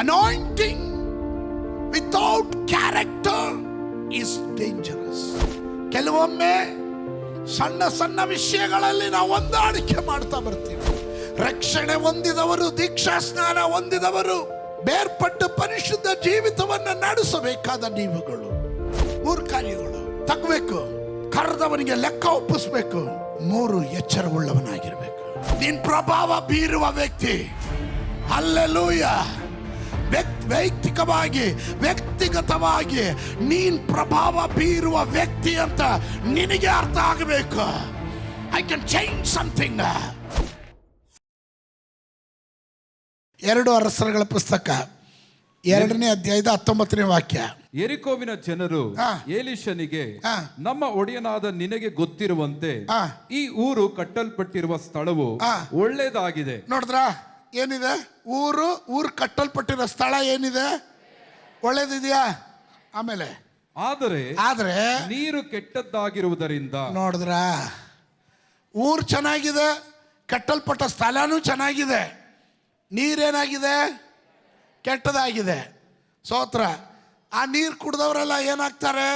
Anointing without character is dangerous. ಕೆಲವೊಮ್ಮೆ ಸಣ್ಣ ಸಣ್ಣ ವಿಷಯಗಳಲ್ಲಿ ನಾವು ಹೊಂದಾಣಿಕೆ ಮಾಡ್ತಾ ಬರ್ತೀವಿ. ರಕ್ಷಣೆ ಹೊಂದಿದವರು, ದೀಕ್ಷಾ ಸ್ನಾನ ಹೊಂದಿದವರು, ಬೇರ್ಪಟ್ಟ ಪರಿಶುದ್ಧ ಜೀವಿತವನ್ನು ನಡೆಸಬೇಕಾದ ನೀವುಗಳು 3 ಕಾರ್ಯಗಳು ತಗಬೇಕು. ಕರೆದವನಿಗೆ ಲೆಕ್ಕ ಒಪ್ಪಿಸ್ಬೇಕು. 3 ಎಚ್ಚರವುಳ್ಳವನಾಗಿರ್ಬೇಕು. ನೀನ್ ಪ್ರಭಾವ ಬೀರುವ ವ್ಯಕ್ತಿ. ಹಲ್ಲೆಲೂಯ. ವ್ಯಕ್ತಿಗತವಾಗಿ ನೀನ್ ಪ್ರಭಾವ ಬೀರುವ ವ್ಯಕ್ತಿ ಅಂತ ನಿನಗೆ ಅರ್ಥ ಆಗಬೇಕು. I can change something. 2 ಅರಸರುಗಳ ಪುಸ್ತಕ 2ನೇ ಅಧ್ಯಾಯದ 19ನೇ ವಾಕ್ಯ. ಯೆರಿಕೋವಿನ ಜನರು ಎಲೀಷನಿಗೆ, ನಮ್ಮ ಒಡೆಯನಾದ ನಿನಗೆ ಗೊತ್ತಿರುವಂತೆ ಈ ಊರು ಕಟ್ಟಲ್ಪಟ್ಟಿರುವ ಸ್ಥಳವು ಒಳ್ಳೆಯದಾಗಿದೆ. ನೋಡಿದ್ರ ಏನಿದೆ? ಊರು ಕಟ್ಟಲ್ಪಟ್ಟಿರೋ ಸ್ಥಳ ಏನಿದೆ? ಒಳ್ಳೇದಿದೆಯಾ? ಆಮೇಲೆ ಆದರೆ ನೀರು ಕೆಟ್ಟದ್ದಾಗಿರುವುದರಿಂದ. ನೋಡಿದ್ರ ಊರು ಚೆನ್ನಾಗಿದೆ, ಕಟ್ಟಲ್ಪಟ್ಟ ಸ್ಥಳನೂ ಚೆನ್ನಾಗಿದೆ, ನೀರೇನಾಗಿದೆ? ಕೆಟ್ಟದಾಗಿದೆ. ಸ್ತೋತ್ರ. ಆ ನೀರು ಕುಡಿದವರೆಲ್ಲ ಏನಾಗ್ತಾರೆ?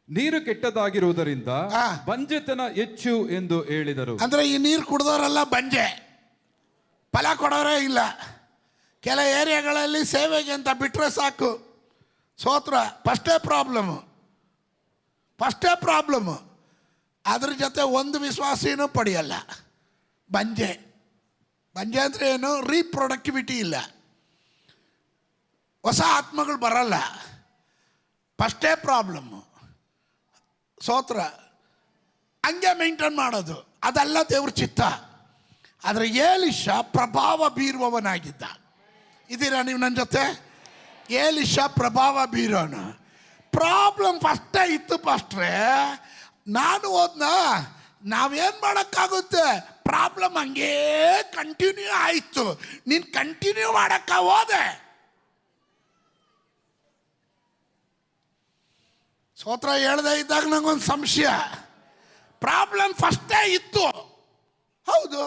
ನೀರು ಕೆಟ್ಟದಾಗಿರುವುದರಿಂದ ಬಂಜೆತನ ಹೆಚ್ಚು ಎಂದು ಹೇಳಿದರು. ಅಂದ್ರೆ ಈ ನೀರು ಕುಡಿದವರೆಲ್ಲ ಬಂಜೆ, ಫಲ ಕೊಡೋರೇ ಇಲ್ಲ. ಕೆಲ ಏರಿಯಾಗಳಲ್ಲಿ ಸೇವೆಗೆ ಅಂತ ಬಿಟ್ಟರೆ ಸಾಕು. ಸ್ತೋತ್ರ. ಫಸ್ಟೇ ಪ್ರಾಬ್ಲಮ್ಮು. ಅದ್ರ ಜೊತೆ ಒಂದು ವಿಶ್ವಾಸಿನೂ ಪಡೆಯಲ್ಲ. ಬಂಜೆ ಅಂದರೆ ಏನು? ರೀಪ್ರೊಡಕ್ಟಿವಿಟಿ ಇಲ್ಲ, ಹೊಸ ಆತ್ಮಗಳು ಬರಲ್ಲ. ಫಸ್ಟೇ ಪ್ರಾಬ್ಲಮ್ಮು. ಸ್ತೋತ್ರ. ಹಂಗೆ ಮೇಂಟೈನ್ ಮಾಡೋದು ಅದೆಲ್ಲ ದೇವ್ರ ಚಿತ್ತ. ಆದರೆ ಎಲೀಷ ಪ್ರಭಾವ ಬೀರುವವನಾಗಿದ್ದ. ಇದ್ದೀರಾ ನೀವು ನನ್ನ ಜೊತೆ? ಎಲೀಷ ಪ್ರಭಾವ ಬೀರೋನು. ಪ್ರಾಬ್ಲಮ್ ಫಸ್ಟೇ ಇತ್ತು. ಫಸ್ಟ್ರೆ ನಾನು ಹೋದ್ನ, ನಾವೇನು ಮಾಡೋಕ್ಕಾಗುತ್ತೆ? ಪ್ರಾಬ್ಲಮ್ ಹಂಗೇ ಕಂಟಿನ್ಯೂ ಆಯಿತು. ನೀನು ಕಂಟಿನ್ಯೂ ಮಾಡೋಕ್ಕ ಹೋದೆ. ಸ್ತೋತ್ರ. ಹೇಳ್ದೆ ಇದ್ದಾಗ ನಂಗೊಂದು ಸಂಶಯ. ಪ್ರಾಬ್ಲಮ್ ಫಸ್ಟೇ ಇತ್ತು. ಹೌದು,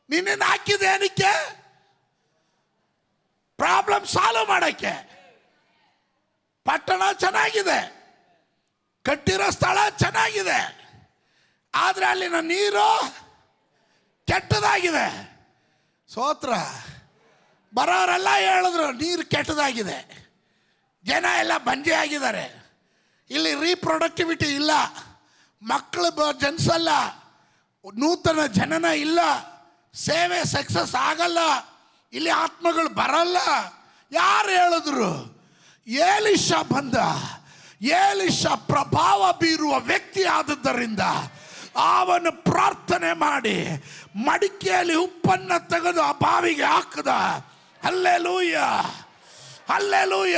ನೀನೇನು ಹಾಕಿದೆ ಏನಕ್ಕೆ? ಪ್ರಾಬ್ಲಮ್ ಸಾಲ್ವ್ ಮಾಡೋಕ್ಕೆ. ಪಟ್ಟಣ ಚೆನ್ನಾಗಿದೆ, ಕಟ್ಟಿರೋ ಸ್ಥಳ ಚೆನ್ನಾಗಿದೆ, ಆದರೆ ಅಲ್ಲಿನ ನೀರು ಕೆಟ್ಟದಾಗಿದೆ. ಸ್ತೋತ್ರ. ಬರೋರೆಲ್ಲ ಹೇಳಿದ್ರು ನೀರು ಕೆಟ್ಟದಾಗಿದೆ, ಜನ ಎಲ್ಲ ಬಂಜೆ ಆಗಿದ್ದಾರೆ, ಇಲ್ಲಿ ರೀಪ್ರೊಡಕ್ಟಿವಿಟಿ ಇಲ್ಲ, ಮಕ್ಕಳು ಜನಿಸಲ್ಲ, ನೂತನ ಜನನ ಇಲ್ಲ, ಸೇವೆ ಸಕ್ಸಸ್ ಆಗಲ್ಲ, ಇಲ್ಲಿ ಆತ್ಮಗಳು ಬರಲ್ಲ. ಯಾರು ಹೇಳಿದ್ರು? ಎಲೀಷ ಬಂದ. ಎಲೀಷ ಪ್ರಭಾವ ಬೀರುವ ವ್ಯಕ್ತಿ ಆದದ್ದರಿಂದ ಅವನು ಪ್ರಾರ್ಥನೆ ಮಾಡಿ ಮಡಿಕೆಯಲ್ಲಿ ಉಪ್ಪನ್ನು ತೆಗೆದು ಆ ಬಾವಿಗೆ ಹಾಕದ. Hallelujah, hallelujah.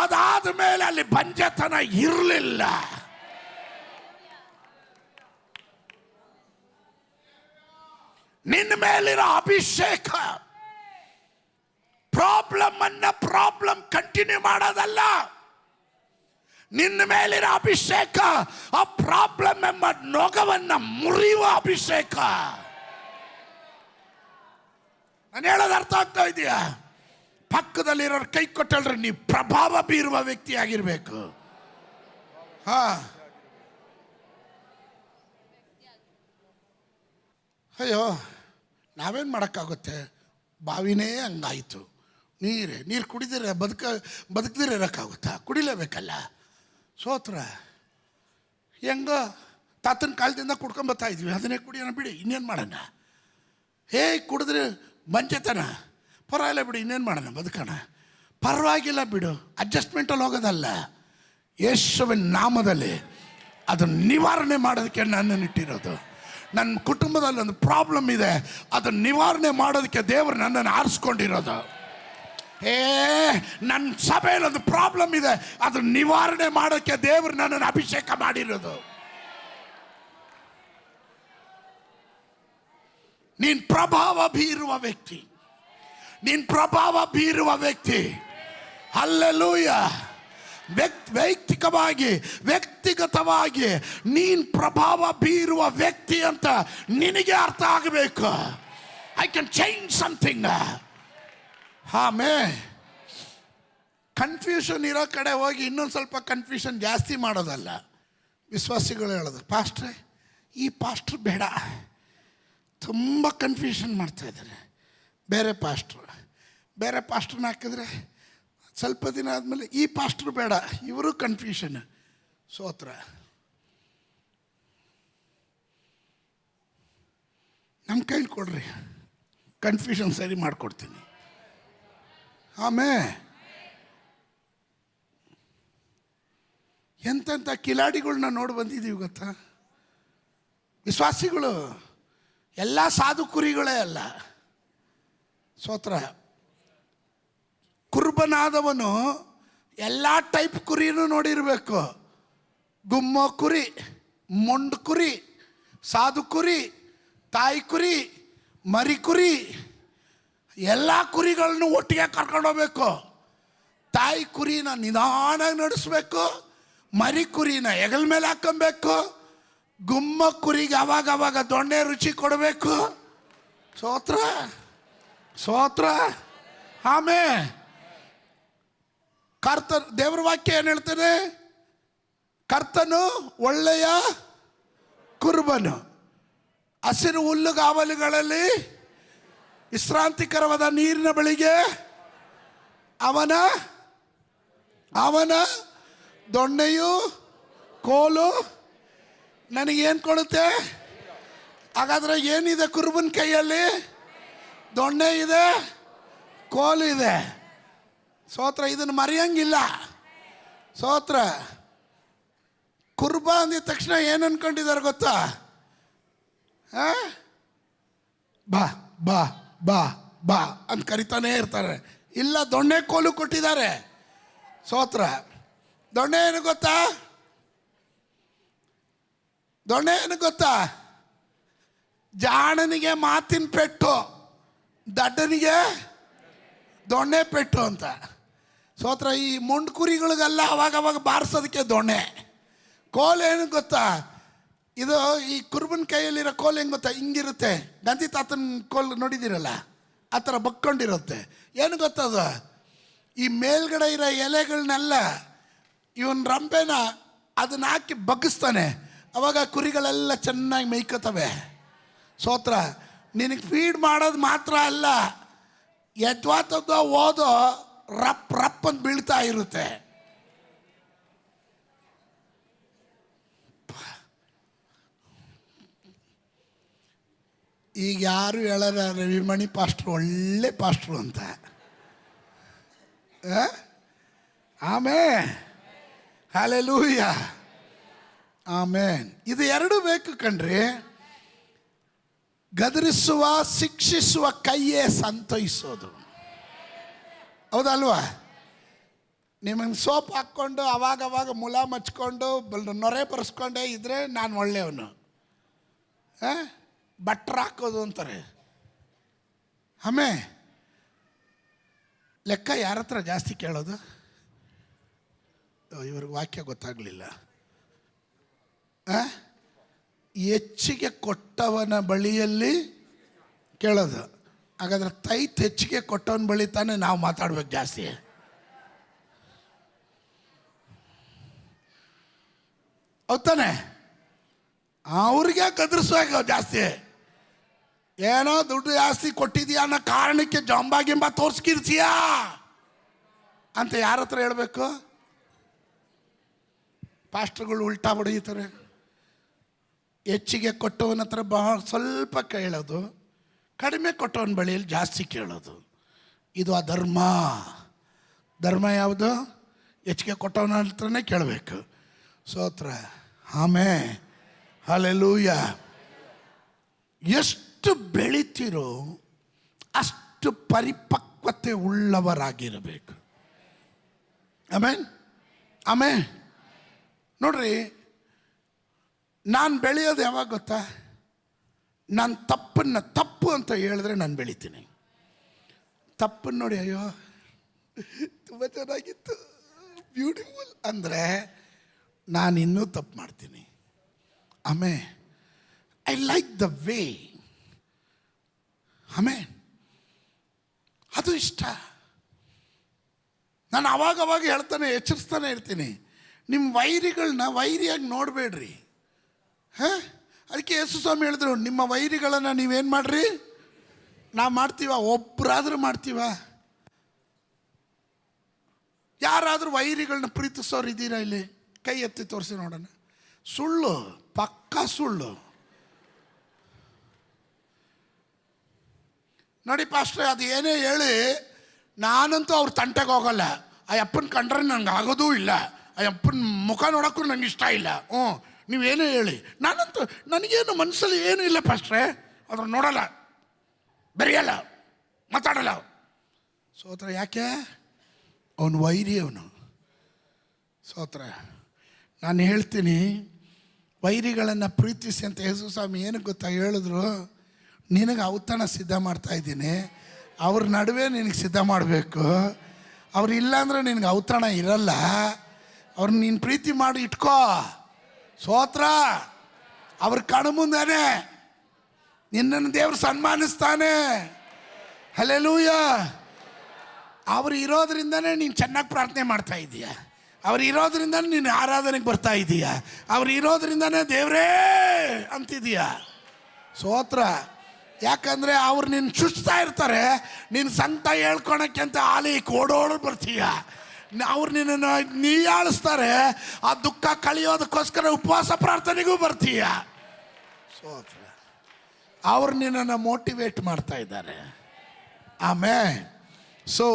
ಅದಾದ ಮೇಲೆ ಅಲ್ಲಿ ಬಂಜೆತನ ಇರಲಿಲ್ಲ. ನಿನ್ನ ಮೇಲಿರೋ ಅಭಿಷೇಕ ಪ್ರಾಬ್ಲಮ್ ಕಂಟಿನ್ಯೂ ಮಾಡೋದಲ್ಲ. ನಿನ್ನ ಮೇಲಿರೋ ಅಭಿಷೇಕ ಆ ಪ್ರಾಬ್ಲಮ್ ಎಂಬ ನೊಗವನ್ನ ಮುರಿಯುವ ಅಭಿಷೇಕ. ನಾನು ಹೇಳೋದು ಅರ್ಥ ಆಗ್ತಾ ಇದೆಯಾ? ಪಕ್ಕದಲ್ಲಿರೋರು ಕೈ ಕೊಟ್ಟಲ್ರಿ, ನೀವು ಪ್ರಭಾವ ಬೀರುವ ವ್ಯಕ್ತಿ ಆಗಿರ್ಬೇಕು. ಅಯ್ಯೋ, ನಾವೇನು ಮಾಡೋಕ್ಕಾಗುತ್ತೆ? ಬಾವಿನೇ ಹಂಗಾಯಿತು. ನೀರು ಕುಡಿದಿರ ಬದುಕದಿರ ಇರೋಕ್ಕಾಗುತ್ತಾ? ಕುಡಿಲೇಬೇಕಲ್ಲ. ಸ್ತೋತ್ರ. ಹೆಂಗೋ ತಾತನ ಕಾಲದಿಂದ ಕುಡ್ಕೊಂಬತ್ತಾ ಇದ್ವಿ, ಅದನ್ನೇ ಕುಡಿಯೋಣ ಬಿಡಿ, ಇನ್ನೇನು ಮಾಡೋಣ? ಕುಡಿದ್ರೆ ಬಂಜೆತನ, ಪರವಾಗಿಲ್ಲ ಬಿಡು, ಇನ್ನೇನು ಮಾಡೋಣ, ಬದುಕೋಣ, ಪರವಾಗಿಲ್ಲ ಬಿಡು, ಅಡ್ಜಸ್ಟ್ಮೆಂಟಲ್ಲಿ ಹೋಗೋದಲ್ಲ. ಯೇಸುವಿನ ನಾಮದಲ್ಲಿ ಅದನ್ನು ನಿವಾರಣೆ ಮಾಡೋದಕ್ಕೆ ನನ್ನನ್ನು ಇಟ್ಟಿರೋದು. ನನ್ನ ಕುಟುಂಬದಲ್ಲಿ ಒಂದು ಪ್ರಾಬ್ಲಮ್ ಇದೆ, ಅದನ್ನು ನಿವಾರಣೆ ಮಾಡೋದಕ್ಕೆ ದೇವರು ನನ್ನನ್ನು ಆರಿಸ್ಕೊಂಡಿರೋದು. ನನ್ನ ಸಭೆಯಲ್ಲಿ ಒಂದು ಪ್ರಾಬ್ಲಮ್ ಇದೆ, ಅದನ್ನು ನಿವಾರಣೆ ಮಾಡೋಕ್ಕೆ ದೇವರು ನನ್ನನ್ನು ಅಭಿಷೇಕ ಮಾಡಿರೋದು. ನೀನು ಪ್ರಭಾವ ಬೀರುವ ವ್ಯಕ್ತಿ, ನೀನು ಪ್ರಭಾವ ಬೀರುವ ವ್ಯಕ್ತಿ. ಹಲ್ಲೆಲೂಯ. ವ್ಯಕ್ತಿಗತವಾಗಿ ನೀನು ಪ್ರಭಾವ ಬೀರುವ ವ್ಯಕ್ತಿ ಅಂತ ನಿನಗೆ ಅರ್ಥ ಆಗಬೇಕು. I can change something. ಆಮೇಲೆ ಕನ್ಫ್ಯೂಷನ್ ಇರೋ ಕಡೆ ಹೋಗಿ ಇನ್ನೊಂದು ಸ್ವಲ್ಪ ಕನ್ಫ್ಯೂಷನ್ ಜಾಸ್ತಿ ಮಾಡೋದಲ್ಲ. ವಿಶ್ವಾಸಿಗಳು ಹೇಳೋದು, ಪಾಸ್ಟ್ರೆ ಈ ಪಾಸ್ಟ್ರು ಬೇಡ, ತುಂಬ ಕನ್ಫ್ಯೂಷನ್ ಮಾಡ್ತಾಯಿದ್ದಾರೆ. ಬೇರೆ ಪಾಸ್ಟ್ರನ್ನ ಹಾಕಿದ್ರೆ ಸ್ವಲ್ಪ ದಿನ ಆದಮೇಲೆ ಈ ಪಾಸ್ಟ್ರು ಬೇಡ, ಇವರು ಕನ್ಫ್ಯೂಷನ್. ಸ್ತೋತ್ರ. ನಮ್ಮ ಕೈಲಿ ಕೊಡ್ರಿ, ಕನ್ಫ್ಯೂಷನ್ ಸರಿ ಮಾಡಿಕೊಡ್ತೀನಿ. ಆಮೇಲೆ ಎಂತೆಂಥ ಕಿಲಾಡಿಗಳನ್ನ ನೋಡಿ ಬಂದಿದ್ದೀವಿ ಗೊತ್ತಾ? ವಿಶ್ವಾಸಿಗಳು ಎಲ್ಲ ಸಾಧು ಕುರಿಗಳೇ ಅಲ್ಲ. ಸ್ತೋತ್ರ. ಕುರುಬನಾದವನು ಎಲ್ಲ ಟೈಪ್ ಕುರಿನೂ ನೋಡಿರಬೇಕು. ಗುಮ್ಮೋ ಕುರಿ, ಮೊಂಡು ಕುರಿ, ಸಾಧು ಕುರಿ, ತಾಯಿ ಕುರಿ, ಮರಿ ಕುರಿ, ಎಲ್ಲ ಕುರಿಗಳನ್ನು ಒಟ್ಟಿಗೆ ಕರ್ಕೊಂಡೋಗ್ಬೇಕು. ತಾಯಿ ಕುರಿನ ನಿಧಾನಾಗಿ ನಡೆಸ್ಬೇಕು, ಮರಿ ಕುರಿನ ಹೆಗಲ ಮೇಲೆ ಹಾಕೊಬೇಕು, ಗುಮ್ಮ ಕುರಿಗೆ ಅವಾಗ ದೊಣ್ಣೆ ರುಚಿ ಕೊಡಬೇಕು. ಸ್ತೋತ್ರ ಸ್ತೋತ್ರ. ಆಮೇಲೆ ದೇವ್ರ ವಾಕ್ಯ ಏನು ಹೇಳ್ತಾನೆ? ಕರ್ತನು ಒಳ್ಳೆಯ ಕುರುಬನು, ಹಸಿರು ಹುಲ್ಲುಗಾವಲುಗಳಲ್ಲಿ ವಿಶ್ರಾಂತಿಕರವಾದ ನೀರಿನ ಬಳಿಗೆ ಅವನ ದೊಣ್ಣೆಯು ಕೋಲು ನನಗೇನು ಕೊಡುತ್ತೆ? ಹಾಗಾದರೆ ಏನಿದೆ ಕುರುಬನ ಕೈಯಲ್ಲಿ? ದೊಣ್ಣೆ ಇದೆ, ಕೋಲು ಇದೆ. ಸ್ತೋತ್ರ. ಇದನ್ನು ಮರೆಯಂಗಿಲ್ಲ. ಸ್ತೋತ್ರ. ಕುರುಬ ಅಂದಿದ ತಕ್ಷಣ ಏನು ಅನ್ಕೊಂಡಿದ್ದಾರೆ ಗೊತ್ತಾ? ಬಾ ಬಾ ಬಾ ಬಾ ಅಂತ ಕರಿತಾನೇ ಇರ್ತಾರೆ. ಇಲ್ಲ, ದೊಣ್ಣೆ ಕೋಲು ಕೊಟ್ಟಿದ್ದಾರೆ. ಸ್ತೋತ್ರ. ದೊಣ್ಣೆ ಏನು ಗೊತ್ತಾ? ದೊಣ್ಣೆ ಏನು ಗೊತ್ತಾ? ಜಾಣನಿಗೆ ಮಾತಿನ ಪೆಟ್ಟು, ದಡ್ಡನಿಗೆ ದೊಣ್ಣೆ ಪೆಟ್ಟು ಅಂತ. ಸ್ತೋತ್ರ. ಈ ಮೊಂಡು ಕುರಿಗಳಿಗೆಲ್ಲ ಅವಾಗ ಬಾರಿಸೋದಕ್ಕೆ ದೊಣ್ಣೆ. ಕೋಲು ಏನು ಗೊತ್ತಾ? ಇದು ಈ ಕುರುಬನ ಕೈಯಲ್ಲಿರೋ ಕೋಲು ಹೆಂಗೆ ಗೊತ್ತಾ? ಹಿಂಗಿರುತ್ತೆ. ಗಾಂಧಿ ತಾತನ ಕೋಲು ನೋಡಿದ್ದೀರಲ್ಲ, ಆ ಥರ ಬಕ್ಕೊಂಡಿರುತ್ತೆ. ಏನು ಗೊತ್ತದ? ಈ ಮೇಲ್ಗಡೆ ಇರೋ ಎಲೆಗಳನ್ನೆಲ್ಲ ಇವನ್ ರಂಪೆನ ಅದನ್ನ ಹಾಕಿ ಬಗ್ಗಿಸ್ತಾನೆ. ಅವಾಗ ಕುರಿಗಳೆಲ್ಲ ಚೆನ್ನಾಗಿ ಮೇಯ್ಕೋತವೆ. ಸ್ತೋತ್ರ. ನಿನಗೆ ಫೀಡ್ ಮಾಡೋದು ಮಾತ್ರ ಅಲ್ಲ, ಯದ್ವಾತದ್ದು ಓದೋ ರಪ್ ರಪ್ ಅಂತ ಬೀಳ್ತಾ ಇರುತ್ತೆ. ಈಗ ಯಾರು ಹೇಳೋರ ರವಿಮಣಿ ಪಾಸ್ಟ್ರು ಒಳ್ಳೆ ಪಾಸ್ಟ್ರು ಅಂತ. ಆಮೇಲೆ ಹಲ್ಲೆಲೂಯಾ. ಆಮೇನ್. ಇದು ಎರಡು ಬೇಕು ಕಣ್ರಿ. ಗದರಿಸುವ ಶಿಕ್ಷಿಸುವ ಕೈಯೇ ಸಂತೈಸೋದು. ಹೌದಲ್ವಾ? ನಿಮಗೆ ಸೋಪ್ ಹಾಕ್ಕೊಂಡು ಅವಾಗ ಮುಲ ಮಚ್ಕೊಂಡು ನೊರೆ ಬರೆಸ್ಕೊಂಡೇ ಇದ್ರೆ ನಾನು ಒಳ್ಳೆಯವನು. ಬಟ್ರ್ ಹಾಕೋದು ಅಂತಾರೆ. ಆಮೇಲೆ ಲೆಕ್ಕ ಯಾರ ಹತ್ರ ಜಾಸ್ತಿ ಕೇಳೋದು? ಇವ್ರಿಗೆ ವಾಕ್ಯ ಗೊತ್ತಾಗಲಿಲ್ಲ. ಹೆಚ್ಚಿಗೆ ಕೊಟ್ಟವನ ಬಳಿಯಲ್ಲಿ ಕೇಳೋದು. ಹಾಗಾದ್ರೆ ಹೆಚ್ಚಿಗೆ ಕೊಟ್ಟವನ ಬಳಿ ತಾನೇ ನಾವು ಮಾತಾಡ್ಬೇಕು ಜಾಸ್ತಿ. ಹೌದಾನೆ? ಅವ್ರಿಗೆ ಕದರಿಸುವಾಗ ಜಾಸ್ತಿ. ಏನೋ ದುಡ್ಡು ಜಾಸ್ತಿ ಕೊಟ್ಟಿದ್ಯಾ ಅನ್ನೋ ಕಾರಣಕ್ಕೆ ಜಂಬ ತೋರ್ಸ್ಕಿರ್ತೀಯಾ ಅಂತ ಯಾರ ಹತ್ರ ಹೇಳ್ಬೇಕು? ಪಾಸ್ಟರ್ಗಳು ಉಲ್ಟಾ ಹೊಡೆಯುತ್ತಾರೆ. ಹೆಚ್ಚಿಗೆ ಕೊಟ್ಟವನ ಹತ್ರ ಬಹಳ ಸ್ವಲ್ಪ ಕೇಳೋದು, ಕಡಿಮೆ ಕೊಟ್ಟವನ ಬಳಿಯಲ್ಲಿ ಜಾಸ್ತಿ ಕೇಳೋದು. ಇದು ಅಧರ್ಮ. ಧರ್ಮ ಯಾವುದು? ಹೆಚ್ಚಿಗೆ ಕೊಟ್ಟವನ ಹತ್ರನೇ ಕೇಳಬೇಕು. ಸ್ತೋತ್ರ. ಆಮೇಲೆ ಹಲ್ಲೆಲೂಯಾ. ಎಷ್ಟು ಬೆಳಿತೀರೋ ಅಷ್ಟು ಪರಿಪಕ್ವತೆ ಉಳ್ಳವರಾಗಿರಬೇಕು. ಆಮೇನ್ ಆಮೇನ್. ನೋಡ್ರಿ, ನಾನು ಬೆಳೆಯೋದು ಯಾವಾಗ ಗೊತ್ತಾ? ನಾನು ತಪ್ಪು ಅಂತ ಹೇಳಿದ್ರೆ ನಾನು ಬೆಳಿತೀನಿ. ತಪ್ಪನ್ನು ನೋಡಿ, ಅಯ್ಯೋ ತುಂಬ ಚೆನ್ನಾಗಿತ್ತು, ಬ್ಯೂಟಿಫುಲ್ ಅಂದರೆ ನಾನು ಇನ್ನೂ ತಪ್ಪು ಮಾಡ್ತೀನಿ. ಆಮೇಲೆ ಐ ಲೈಕ್ ದ ವೇ. ಆಮೇಲೆ ಅದು ಇಷ್ಟ. ನಾನು ಅವಾಗ ಹೇಳ್ತಾನೆ, ಎಚ್ಚರಿಸ್ತಾನೆ ಇರ್ತೀನಿ, ನಿಮ್ಮ ವೈರಿಗಳನ್ನ ವೈರಿಯಾಗಿ ನೋಡಬೇಡ್ರಿ. ಹಾಂ, ಅದಕ್ಕೆ ಯೇಸು ಸ್ವಾಮಿ ಹೇಳಿದ್ರು, ನಿಮ್ಮ ವೈರಿಗಳನ್ನು ನೀವೇನು ಮಾಡ್ರಿ? ನಾವು ಮಾಡ್ತೀವ? ಒಬ್ಬರಾದರೂ ಮಾಡ್ತೀವ? ಯಾರಾದರೂ ವೈರಿಗಳನ್ನ ಪ್ರೀತಿಸೋರು ಇದ್ದೀರಾ ಇಲ್ಲಿ? ಕೈ ಎತ್ತಿ ತೋರಿಸಿ ನೋಡೋಣ. ಸುಳ್ಳು, ಪಕ್ಕಾ ಸುಳ್ಳು. ನೋಡಿ ಪಾಸ್ಟ್ರೆ, ಅದು ಏನೇ ಹೇಳಿ ನಾನಂತೂ ಅವ್ರ ತಂಟೆಗೆ ಹೋಗಲ್ಲ. ಆ ಅಪ್ಪನ ಕಂಡ್ರೆ ನಂಗೆ ಆಗೋದೂ ಇಲ್ಲ, ಆ ಅಪ್ಪನ ಮುಖ ನೋಡೋಕ್ಕೂ ನಂಗೆ ಇಷ್ಟ ಇಲ್ಲ. ನೀವೇನೇ ಹೇಳಿ ನಾನಂತೂ, ನನಗೇನು ಮನಸ್ಸಲ್ಲಿ ಏನೂ ಇಲ್ಲ ಪಾಸ್ಟ್ರೆ, ಅದ್ರ ನೋಡಲ್ಲ, ಬೆರೆಯಲ್ಲ, ಮಾತಾಡಲ್ಲ. ಸೋತ್ರ. ಯಾಕೆ? ಅವನು ವೈರಿ. ಅವನು ಸೋತ್ರ. ನಾನು ಹೇಳ್ತೀನಿ, ವೈರಿಗಳನ್ನು ಪ್ರೀತಿಸಿ ಅಂತ ಯೇಸು ಸ್ವಾಮಿ ಏನಕ್ಕೆ ಗೊತ್ತಾ ಹೇಳಿದ್ರು? ನಿನಗೆ ಔತಣ ಸಿದ್ಧ ಮಾಡ್ತಾ ಇದ್ದೀನಿ, ಅವ್ರ ನಡುವೆ ನಿನಗೆ ಸಿದ್ಧ ಮಾಡಬೇಕು. ಅವ್ರು ಇಲ್ಲಾಂದ್ರೆ ನಿನಗೆ ಔತಣ ಇರಲ್ಲ. ಅವ್ರನ್ನ ನೀನು ಪ್ರೀತಿ ಮಾಡಿ ಇಟ್ಕೋ. ಸೋತ್ರ. ಅವ್ರ ಕಣ್ಣು ಮುಂದೆನೇ ನಿನ್ನನ್ನು ದೇವರು ಸನ್ಮಾನಿಸ್ತಾನೆ. ಹಲ್ಲೆಲೂಯ. ಅವ್ರು ಇರೋದ್ರಿಂದನೇ ನೀನು ಚೆನ್ನಾಗಿ ಪ್ರಾರ್ಥನೆ ಮಾಡ್ತಾ ಇದೀಯ, ಅವ್ರು ಇರೋದ್ರಿಂದನೇ ನೀನು ಆರಾಧನೆಗೆ ಬರ್ತಾ ಇದೀಯ, ಅವ್ರು ಇರೋದ್ರಿಂದನೇ ದೇವರೇ ಅಂತಿದೀಯ. ಸ್ತೋತ್ರ. ಯಾಕಂದರೆ ಅವ್ರು ನಿನ್ನ ಚುಚ್ತಾ ಇರ್ತಾರೆ, ನೀನು ಸಂತ ಹೇಳ್ಕೊಳಕ್ಕೆ ಅಂತ ಆಲಿ ಓಡೋಡು ಬರ್ತೀಯ. ಅವ್ರು ನಿನ್ನನ್ನು ನೀಯಾಳಿಸ್ತಾರೆ, ಆ ದುಃಖ ಕಳಿಯೋದಕ್ಕೋಸ್ಕರ ಉಪವಾಸ ಪ್ರಾರ್ಥನೆಗೂ ಬರ್ತೀಯ. ಸ್ತೋತ್ರ. ಅವ್ರು ನಿನ್ನನ್ನು ಮೋಟಿವೇಟ್ ಮಾಡ್ತಾ ಇದ್ದಾರೆ. ಆಮೇಲೆ ಸೊ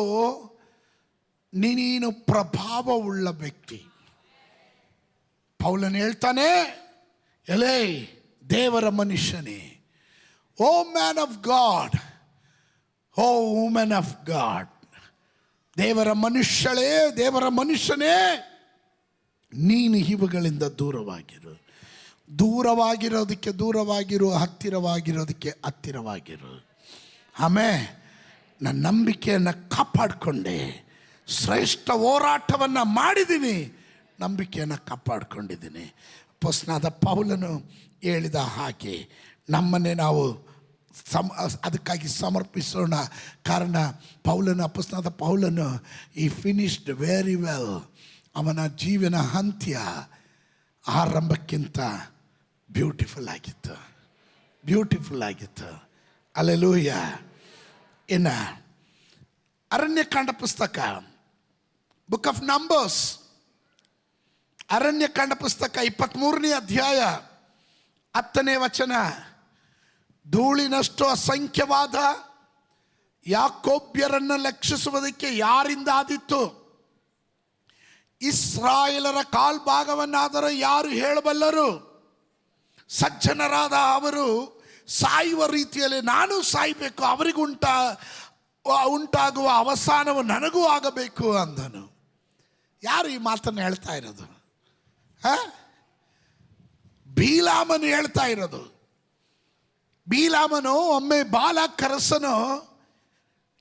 ನೀನು ಪ್ರಭಾವವುಳ್ಳ ವ್ಯಕ್ತಿ. ಪೌಲನು ಹೇಳ್ತಾನೆ, ಎಲೇ ದೇವರ ಮನುಷ್ಯನೇ, O man of God, O women of God, ದೇವರ ಮನುಷ್ಯಳೇ, ದೇವರ ಮನುಷ್ಯನೇ, ನೀನು ಇವುಗಳಿಂದ ದೂರವಾಗಿರು. ದೂರವಾಗಿರೋದಕ್ಕೆ ದೂರವಾಗಿರು, ಹತ್ತಿರವಾಗಿರೋದಕ್ಕೆ ಹತ್ತಿರವಾಗಿರು. ಆಮೇಲೆ ನನ್ನ ನಂಬಿಕೆಯನ್ನು ಕಾಪಾಡಿಕೊಂಡೆ, ಶ್ರೇಷ್ಠ ಹೋರಾಟವನ್ನು ಮಾಡಿದ್ದೀನಿ, ನಂಬಿಕೆಯನ್ನು ಕಾಪಾಡಿಕೊಂಡಿದ್ದೀನಿ. ಅಪೊಸ್ತಲನಾದ ಪೌಲನು ಹೇಳಿದ ಹಾಗೆ ನಮ್ಮನ್ನೇ ನಾವು ಅದಕ್ಕಾಗಿ ಸಮರ್ಪಿಸೋಣ. ಕಾರಣ ಅಪೊಸ್ತಲನಾದ ಪೌಲನು ಈ ಫಿನಿಶ್ಡ್ ವೆರಿ ವೆಲ್. ಅವನ ಜೀವನ ಅಂತ್ಯ ಆರಂಭಕ್ಕಿಂತ ಬ್ಯೂಟಿಫುಲ್ ಆಗಿತ್ತು, ಬ್ಯೂಟಿಫುಲ್ ಆಗಿತ್ತು. ಹಲ್ಲೆಲೂಯ. ಇನ್ನು ಅರಣ್ಯಕಾಂಡ ಪುಸ್ತಕ, ಬುಕ್ ಆಫ್ ನಂಬರ್ಸ್, ಅರಣ್ಯಕಾಂಡ ಪುಸ್ತಕ 23ನೇ ಅಧ್ಯಾಯ 10ನೇ ವಚನ. ಧೂಳಿನಷ್ಟು ಅಸಂಖ್ಯವಾದ ಯಾಕೋಬ್ಯರನ್ನು ಲಕ್ಷಿಸುವುದಕ್ಕೆ ಯಾರಿಂದ ಆದಿತ್ತು? ಇಸ್ರಾಯೇಲರ ಕಾಲ್ಭಾಗವನ್ನಾದರೂ ಯಾರು ಹೇಳಬಲ್ಲರು? ಸಜ್ಜನರಾದ ಅವರು ಸಾಯುವ ರೀತಿಯಲ್ಲಿ ನಾನು ಸಾಯಬೇಕು, ಉಂಟಾಗುವ ಅವಸಾನವು ನನಗೂ ಆಗಬೇಕು ಅಂದನು. ಯಾರು ಈ ಮಾತನ್ನು ಹೇಳ್ತಾ ಇರೋದು? ಬೀಲಾಮನು ಹೇಳ್ತಾ ಇರೋದು. ಬೀಲಾಮನು ಒಮ್ಮೆ ಬಾಲಾಕ್ ಕರೆಸನು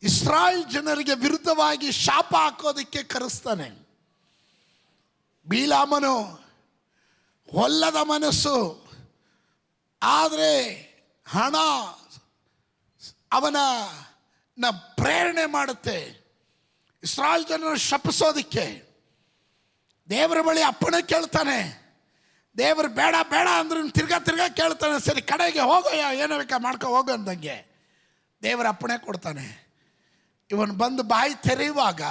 ಇಸ್ರಾಯೇಲ್ ಜನರಿಗೆ ವಿರುದ್ಧವಾಗಿ ಶಾಪ ಹಾಕೋದಕ್ಕೆ ಕರೆಸ್ತಾನೆ. ಬೀಲಾಮನು ಹೊಲ್ಲದ ಮನಸ್ಸು, ಆದರೆ ಹಣ ಅವನ ಪ್ರೇರಣೆ ಮಾಡುತ್ತೆ ಇಸ್ರಾಯೇಲ್ ಜನರು ಶಪಿಸೋದಕ್ಕೆ. ದೇವರ ಬಳಿ ಅಪ್ಪಣೆ ಕೇಳ್ತಾನೆ. ದೇವರು ಬೇಡ ಬೇಡ ಅಂದ್ರೂ ತಿರ್ಗಾ ಕೇಳ್ತಾನೆ. ಸರಿ, ಕಡೆಗೆ ಹೋಗೋಯ, ಏನೋ ಬೇಕಾ ಮಾಡ್ಕೊ ಹೋಗೋ ಅಂದಂಗೆ ದೇವರ ಅಪ್ಪಣೆ ಕೊಡ್ತಾನೆ. ಇವನು ಬಂದು ಬಾಯಿ ತೆರೆಯುವಾಗ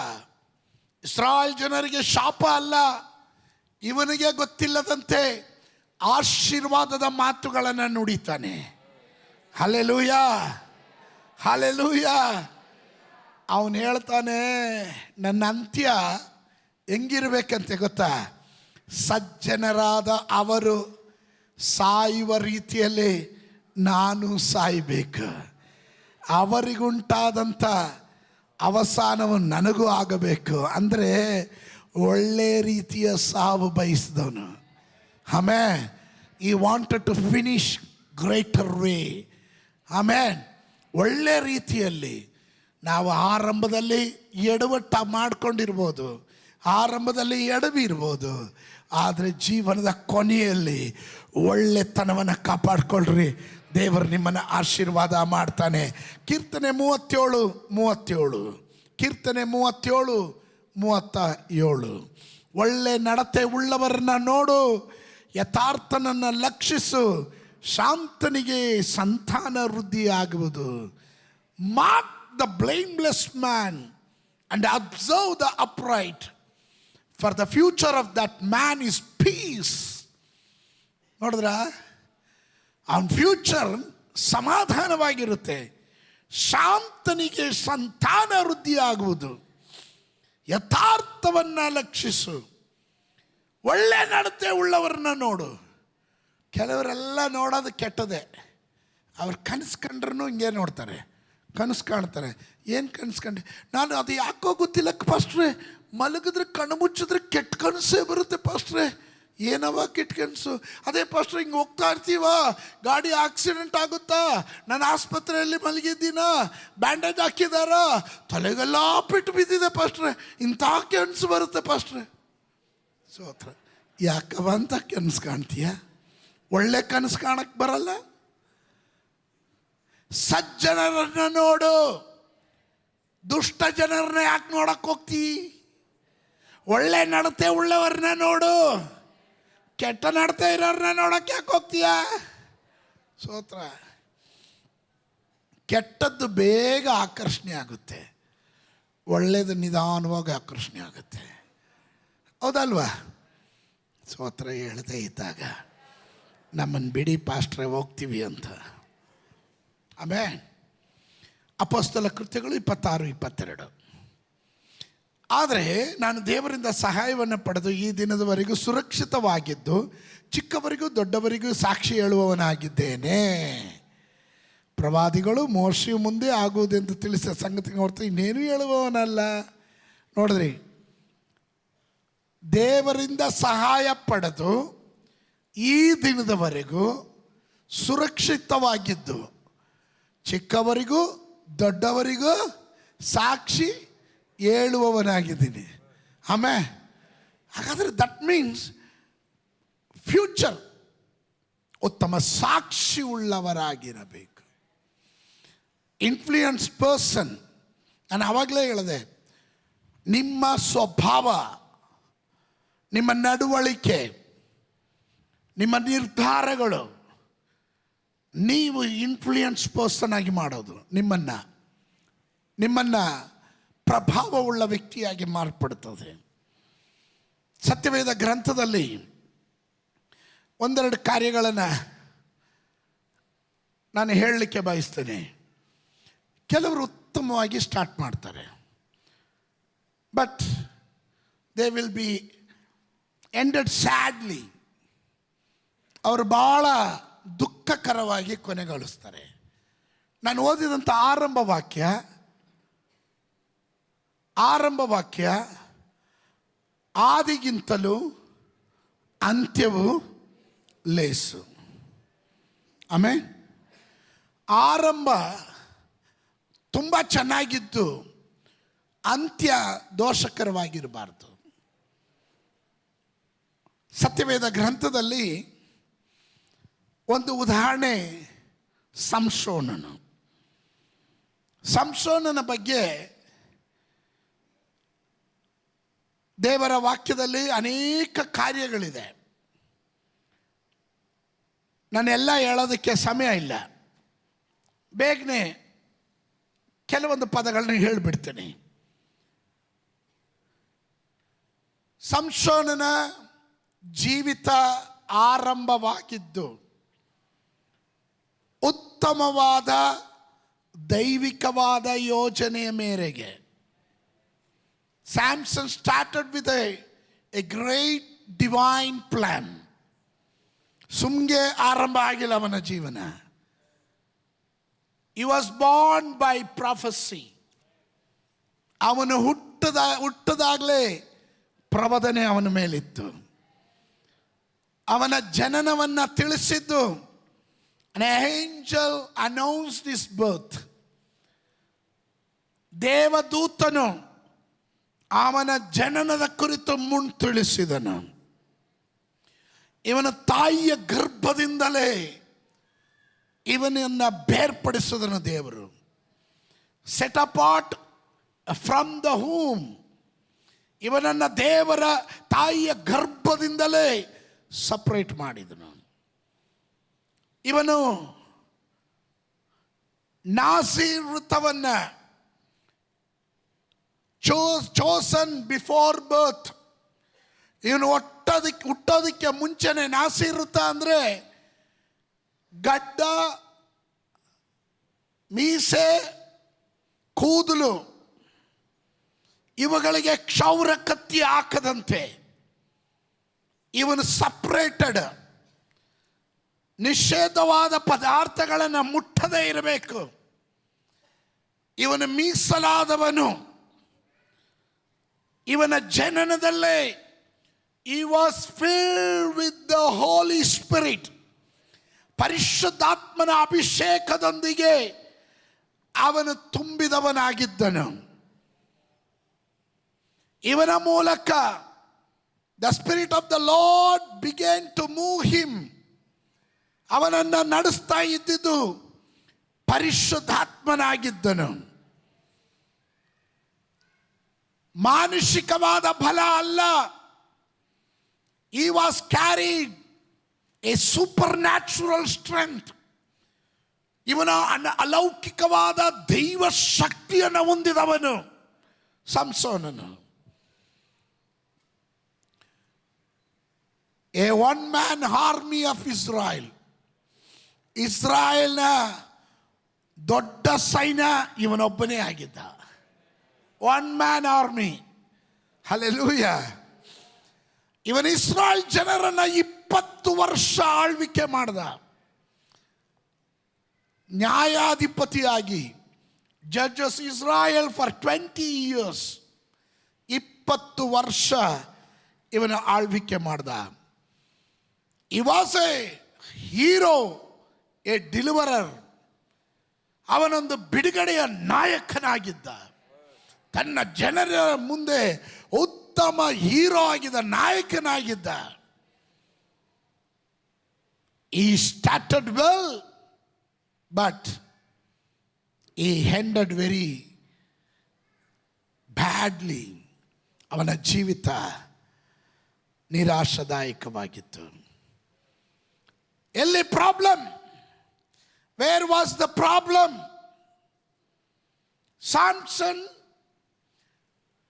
ಇಸ್ರಾಯೇಲ್ ಜನರಿಗೆ ಶಾಪ ಅಲ್ಲ, ಇವನಿಗೆ ಗೊತ್ತಿಲ್ಲದಂತೆ ಆಶೀರ್ವಾದದ ಮಾತುಗಳನ್ನು ನುಡಿತಾನೆ. Hallelujah, hallelujah. ಅವನು ಹೇಳ್ತಾನೆ, ನನ್ನ ಅಂತ್ಯ ಹೆಂಗಿರ್ಬೇಕಂತೆ ಗೊತ್ತಾ? ಸಜ್ಜನರಾದ ಅವರು ಸಾಯುವ ರೀತಿಯಲ್ಲಿ ನಾನು ಸಾಯಬೇಕು, ಅವರಿಗುಂಟಾದಂಥ ಅವಸಾನವು ನನಗೂ ಆಗಬೇಕು. ಅಂದರೆ ಒಳ್ಳೆ ರೀತಿಯ ಸಾವು ಬಯಸಿದವನು. Amen. He wanted to finish greater way. Amen. ಒಳ್ಳೆ ರೀತಿಯಲ್ಲಿ ನಾವು ಆರಂಭದಲ್ಲಿ ಎಡವಟ್ಟ ಮಾಡ್ಕೊಂಡಿರ್ಬೋದು, ಆರಂಭದಲ್ಲಿ ಎಡವಿರ್ಬೋದು, ಆದರೆ ಜೀವನದ ಕೊನೆಯಲ್ಲಿ ಒಳ್ಳೆತನವನ್ನು ಕಾಪಾಡ್ಕೊಳ್ರಿ. ದೇವರು ನಿಮ್ಮನ್ನು ಆಶೀರ್ವಾದ ಮಾಡ್ತಾನೆ. ಕೀರ್ತನೆ 37, ಕೀರ್ತನೆ 37, 37. ಒಳ್ಳೆ ನಡತೆ ಉಳ್ಳವರನ್ನ ನೋಡು, ಯಥಾರ್ಥನನ್ನು ಲಕ್ಷಿಸು, ಶಾಂತನಿಗೆ ಸಂತಾನ ವೃದ್ಧಿಯಾಗುವುದು. Mark the blameless man and observe the upright, for the future of that man is peace. ನೋಡಿದ್ರ, ಅವನ ಫ್ಯೂಚರ್ ಸಮಾಧಾನವಾಗಿರುತ್ತೆ. ಶಾಂತನಿಗೆ ಸಂತಾನ ವೃದ್ಧಿಯಾಗುವುದು. ಯಥಾರ್ಥವನ್ನ ಲಕ್ಷಿಸು, ಒಳ್ಳೆ ನಡತೆ ಉಳ್ಳವರನ್ನ ನೋಡು. ಕೆಲವರೆಲ್ಲ ನೋಡೋದು ಕೆಟ್ಟದೆ. ಅವ್ರು ಕನಸು ಕಂಡ್ರೂ ಹಿಂಗೆ ನೋಡ್ತಾರೆ, ಕನಸು ಕಾಣ್ತಾರೆ. ಏನು ಕನಸು ಕಂಡೆ? ನಾನು ಅದು ಯಾಕೋ ಗೊತ್ತಿಲ್ಲ ಪಾಸ್ಟ್ರೆ, ಮಲಗಿದ್ರೆ ಕಣ್ಣು ಮುಚ್ಚಿದ್ರೆ ಕೆಟ್ಟ ಕನಸೇ ಬರುತ್ತೆ ಪಾಸ್ಟ್ರೆ. ಏನವ ಕೆಟ್ಟ ಕನಸು? ಅದೇ ಪಾಸ್ಟ್ರೆ, ಹಿಂಗೆ ಹೋಗ್ತಾ ಇರ್ತೀವ, ಗಾಡಿ ಆಕ್ಸಿಡೆಂಟ್ ಆಗುತ್ತಾ, ನಾನು ಆಸ್ಪತ್ರೆಯಲ್ಲಿ ಮಲಗಿದ್ದೀನ, ಬ್ಯಾಂಡೇಜ್ ಹಾಕಿದಾರ, ತಲೆಗೆಲ್ಲ ಪೆಟ್ಟು ಬಿದ್ದಿದೆ ಪಾಸ್ಟ್ರೆ, ಇಂಥ ಕನಸು ಬರುತ್ತೆ ಪಾಸ್ಟ್ರೆ. ಸೋತ್ರ ಯಾಕವ ಅಂತ ಕನಸು ಕಾಣ್ತೀಯ? ಒಳ್ಳೆ ಕನಸು ಕಾಣಕ್ಕೆ ಬರಲ್ಲ. ಸಜ್ಜನರನ್ನ ನೋಡು, ದುಷ್ಟ ಜನರನ್ನ ಯಾಕೆ ನೋಡಕ್ಕೆ ಹೋಗ್ತೀ? ಒಳ್ಳೆ ನಡತೆ ಉಳ್ಳವರನ್ನ ನೋಡು, ಕೆಟ್ಟ ನಡತೆ ಇರೋರನ್ನ ನೋಡಕ್ಕೆ ಯಾಕೆ ಹೋಗ್ತೀಯ? ಸೋತ್ರ ಕೆಟ್ಟದ್ದು ಬೇಗ ಆಕರ್ಷಣೆ ಆಗುತ್ತೆ, ಒಳ್ಳೆಯದು ನಿಧಾನವಾಗಿ ಆಕರ್ಷಣೆ ಆಗುತ್ತೆ. ಹೌದಲ್ವಾ? ಸೋತ್ರ ಹೇಳ್ದೇ ಇದ್ದಾಗ ನಮ್ಮನ್ನು ಬಿಡಿ ಪಾಸ್ಟ್ರೆ ಹೋಗ್ತೀವಿ ಅಂತ. ಆಮೇಲೆ ಅಪೊಸ್ತಲ ಕೃತ್ಯಗಳು 26-22. ಆದರೆ ನಾನು ದೇವರಿಂದ ಸಹಾಯವನ್ನು ಪಡೆದು ಈ ದಿನದವರೆಗೂ ಸುರಕ್ಷಿತವಾಗಿದ್ದು ಚಿಕ್ಕವರಿಗೂ ದೊಡ್ಡವರಿಗೂ ಸಾಕ್ಷಿ ಹೇಳುವವನಾಗಿದ್ದೇನೆ. ಪ್ರವಾದಿಗಳು ಮೋಶೆಯ ಮುಂದೆ ಆಗುವುದೆಂದು ತಿಳಿಸಿದ ಸಂಗತಿಗೆ ಹೊರತು ಇನ್ನೇನು ಹೇಳುವವನಲ್ಲ. ನೋಡಿದ್ರಿ, ದೇವರಿಂದ ಸಹಾಯ ಪಡೆದು ಈ ದಿನದವರೆಗೂ ಸುರಕ್ಷಿತವಾಗಿದ್ದು ಚಿಕ್ಕವರಿಗೂ ದೊಡ್ಡವರಿಗೂ ಸಾಕ್ಷಿ ಹೇಳುವವನಾಗಿದ್ದೀನಿ. ಆಮೇಲೆ ಹಾಗಾದರೆ ದಟ್ ಮೀನ್ಸ್ ಫ್ಯೂಚರ್ ಉತ್ತಮ ಸಾಕ್ಷಿ ಉಳ್ಳವರಾಗಿರಬೇಕು. Influence person. ನಾನು ಆವಾಗಲೇ ಹೇಳಿದೆ, ನಿಮ್ಮ ಸ್ವಭಾವ, ನಿಮ್ಮ ನಡವಳಿಕೆ, ನಿಮ್ಮ ನಿರ್ಧಾರಗಳು ನೀವು ಇನ್ಫ್ಲೂಯೆನ್ಸ್ ಪರ್ಸನ್ ಆಗಿ ಮಾಡೋದು ನಿಮ್ಮನ್ನು ಪ್ರಭಾವವುಳ್ಳ ವ್ಯಕ್ತಿಯಾಗಿ ಮಾರ್ಪಡುತ್ತದೆ. ಸತ್ಯವೇದ ಗ್ರಂಥದಲ್ಲಿ ಒಂದೆರಡು ಕಾರ್ಯಗಳನ್ನು ನಾನು ಹೇಳಲಿಕ್ಕೆ ಬಯಸ್ತೇನೆ. ಕೆಲವರು ಉತ್ತಮವಾಗಿ ಸ್ಟಾರ್ಟ್ ಮಾಡ್ತಾರೆ, but they will be ended sadly. ಅವರು ಭಾಳ ದುಃಖಕರವಾಗಿ ಕೊನೆಗೊಳಿಸ್ತಾರೆ. ನಾನು ಓದಿದಂಥ ಆರಂಭ ವಾಕ್ಯ ಆದಿಗಿಂತಲೂ ಅಂತ್ಯವು ಲೇಸು. ಆಮೇಲೆ ಆರಂಭ ತುಂಬ ಚೆನ್ನಾಗಿದ್ದು ಅಂತ್ಯ ದೋಷಕರವಾಗಿರಬಾರ್ದು. ಸತ್ಯವೇದ ಗ್ರಂಥದಲ್ಲಿ ಒಂದು ಉದಾಹರಣೆ ಸಂಸೋನನ ಬಗ್ಗೆ ದೇವರ ವಾಕ್ಯದಲ್ಲಿ ಅನೇಕ ಕಾರ್ಯಗಳಿದೆ. ನಾನೆಲ್ಲ ಹೇಳೋದಕ್ಕೆ ಸಮಯ ಇಲ್ಲ, ಬೇಗನೆ ಕೆಲವೊಂದು ಪದಗಳನ್ನ ಹೇಳಿಬಿಡ್ತೀನಿ. ಸಂಸೋನನ ಜೀವಿತ ಆರಂಭವಾಗಿದ್ದು ಉತ್ತಮವಾದ ದೈವಿಕವಾದ ಯೋಜನೆಯ ಮೇರೆಗೆ. Samson started with a great divine plan. ಸುಮ್ಗೆ ಆರಂಭ ಆಗಿಲ್ಲ ಅವನ ಜೀವನ. He was born by prophecy. ಅವನು ಹುಟ್ಟದಾಗಲೇ ಪ್ರವಾದನೆ ಅವನ ಮೇಲಿತ್ತು. ಅವನ ಜನನವನ್ನು ತಿಳಿಸಿದ್ದು an angel announced his birth. ದೇವದೂತನು ಅವನ ಜನನದ ಕುರಿತು ತಿಳಿಸಿದನು. ಇವನ ತಾಯಿಯ ಗರ್ಭದಿಂದಲೇ ಇವನನ್ನು ಬೇರ್ಪಡಿಸಿದನು ದೇವರು. ಸೆಟ್ ಅಪಾರ್ಟ್ ಫ್ರಮ್ ದ ಹೂಮ್. ಇವನನ್ನ ದೇವರ ತಾಯಿಯ ಗರ್ಭದಿಂದಲೇ ಸಪರೇಟ್ ಮಾಡಿದನು. ಇವನು ನಾಸೀರ್ ವೃತ್ತವನ್ನ ಚೋಸನ್ ಬಿಫೋರ್ ಬರ್ತ್. ಇವನು ಹುಟ್ಟೋದಕ್ಕೆ ಮುಂಚೆನೆ ನಾಸೀರ್ ವೃತ್ತ ಅಂದ್ರೆ ಗಡ್ಡ, ಮೀಸೆ, ಕೂದಲು ಇವುಗಳಿಗೆ ಕ್ಷೌರ ಕತ್ತಿ ಹಾಕದಂತೆ ಇವನು ಸಪ್ರೇಟೆಡ್, ನಿಷೇಧವಾದ ಪದಾರ್ಥಗಳನ್ನು ಮುಟ್ಟದೇ ಇರಬೇಕು. ಇವನು ಮೀಸಲಾದವನು. ಇವನ ಜನನದಲ್ಲೇ he was filled with the Holy Spirit. ಪರಿಶುದ್ಧಾತ್ಮನ ಅಭಿಷೇಕದೊಂದಿಗೆ ಅವನು ತುಂಬಿದವನಾಗಿದ್ದನು. ಇವನ ಮೂಲಕ the Spirit of the Lord began to move him. ಅವನನ್ನು ನಡೆಸ್ತಾ ಇದ್ದಿದ್ದು ಪರಿಶುದ್ಧಾತ್ಮನಾಗಿದ್ದನು. ಮಾನುಷಿಕವಾದ ಬಲ ಅಲ್ಲ. He was carried a supernatural strength. ಇವನ ಅಲೌಕಿಕವಾದ ದೈವ ಶಕ್ತಿಯನ್ನು ಹೊಂದಿದವನು ಸಂಸೋನನು. A one-man army of Israel. ಇಸ್ರಾಯೇಲ್ನ ದೊಡ್ಡ ಸೈನ್ಯ ಇವನೊಬ್ಬನೇ ಆಗಿದ್ದ. One man army. ಹಲ್ಲೆಲೂಯಾ. ಇವನು ಇಸ್ರಾಯೇಲ್ ಜನರನ್ನ 20 ವರ್ಷ ಆಳ್ವಿಕೆ ಮಾಡಿದ. ನ್ಯಾಯಾಧಿಪತಿಯಾಗಿ ಜಡ್ಜಸ್ ಇಸ್ರಾಯೇಲ್ ಫಾರ್ 20 years. 20 ವರ್ಷ ಇವನು ಆಳ್ವಿಕೆ ಮಾಡಿದ. He was a hero, a deliverer. ಅವನೊಂದು ಬಿಡುಗಡೆಯ ನಾಯಕನಾಗಿದ್ದ. ತನ್ನ ಜನರ ಮುಂದೆ ಉತ್ತಮ ಹೀರೋ ಆಗಿದ್ದ, ನಾಯಕನಾಗಿದ್ದ. He started well, but he ended very badly. ಅವನ ಜೀವಿತ ನಿರಾಶಾದಾಯಕವಾಗಿತ್ತು. ಎಲ್ಲಿ problem? Where was the problem?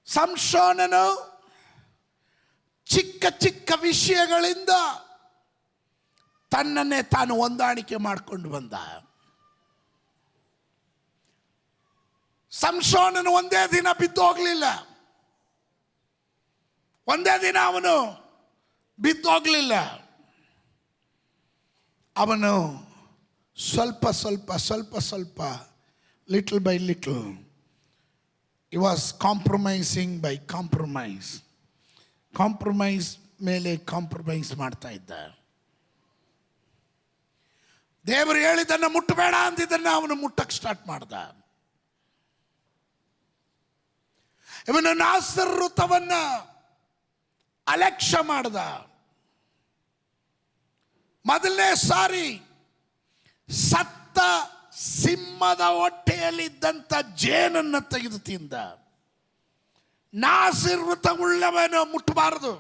ಸಂಸೋನನು ಚಿಕ್ಕ ಚಿಕ್ಕ ವಿಷಯಗಳಿಂದ ತನ್ನನ್ನೇ ತಾನು ಹೊಂದಾಣಿಕೆ ಮಾಡಿಕೊಂಡು ಬಂದ. ಸಂಸೋನನು ಒಂದೇ ದಿನ ಬಿದ್ದೋಗ್ಲಿಲ್ಲ. ಒಂದೇ ದಿನ ಅವನು ಬಿದ್ದೋಗ್ಲಿಲ್ಲ. ಅವನು ಸ್ವಲ್ಪ ಸ್ವಲ್ಪ little by little he was compromising by compromise. Compromise ಮೇಲೆ ಕಾಂಪ್ರಮೈಸ್ ಮಾಡ್ತಾ ಇದ್ದ. ದೇವರು ಹೇಳಿದ್ದನ್ನು ಮುಟ್ಟಬೇಡ ಅಂದಿದ್ದನ್ನು ಅವನು ಮುಟ್ಟಕ್ಕೆ ಸ್ಟಾರ್ಟ್ ಮಾಡ್ದ. ಇವನು ನಾಸರ್ ವೃತ್ತವನ್ನ ಅಲಕ್ಷ್ಯ ಮಾಡ್ದ. ಮೊದಲನೇ ಸಾರಿ ಸತ್ತ ಸಿಂಹದ ಹೊಟ್ಟೆಯಲ್ಲಿದ್ದಂಥ ಜೇನನ್ನು ತೆಗೆದು ತಿಂದ. ನಾಸೀರ್ ವೃತ್ತವುಳ್ಳವನು ಮುಟ್ಟಬಾರದು,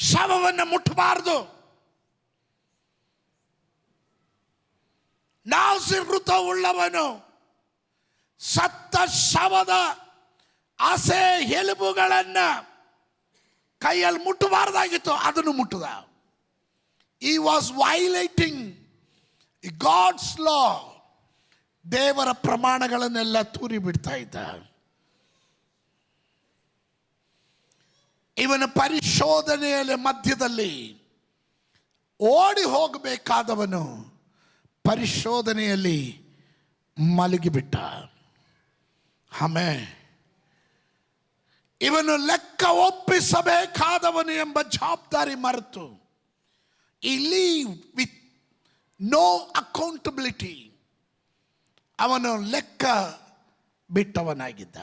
ಶವವನ್ನು ಮುಟ್ಟಬಾರದು. ನಾಸೀರ್ ವೃತ್ತವುಳ್ಳವನು ಸತ್ತ ಶವದ ಆಸೆ ಎಲುಬುಗಳನ್ನ ಕೈಯಲ್ಲಿ ಮುಟ್ಟಬಾರದಾಗಿತ್ತು, ಅದನ್ನು ಮುಟ್ಟದ. He was violating God's law. ದೇವರ ಪ್ರಮಾಣಗಳನ್ನೆಲ್ಲ ತೂರಿ ಬಿಡ್ತಾ ಇದ್ದ. ಇವನ ಪರಿಶೋಧನೆಯ ಮಧ್ಯದಲ್ಲಿ ಓಡಿ ಹೋಗಬೇಕಾದವನು ಪರಿಶೋಧನೆಯಲ್ಲಿ ಮಲಗಿಬಿಟ್ಟ. ಆಮೇಲೆ ಇವನು ಲೆಕ್ಕ ಒಪ್ಪಿಸಬೇಕಾದವನು ಎಂಬ ಜವಾಬ್ದಾರಿ ಮರೆತು he lived with no accountability. ಅವನು ಲೆಕ್ಕ ಬಿಟ್ಟವನಾಗಿದ್ದ.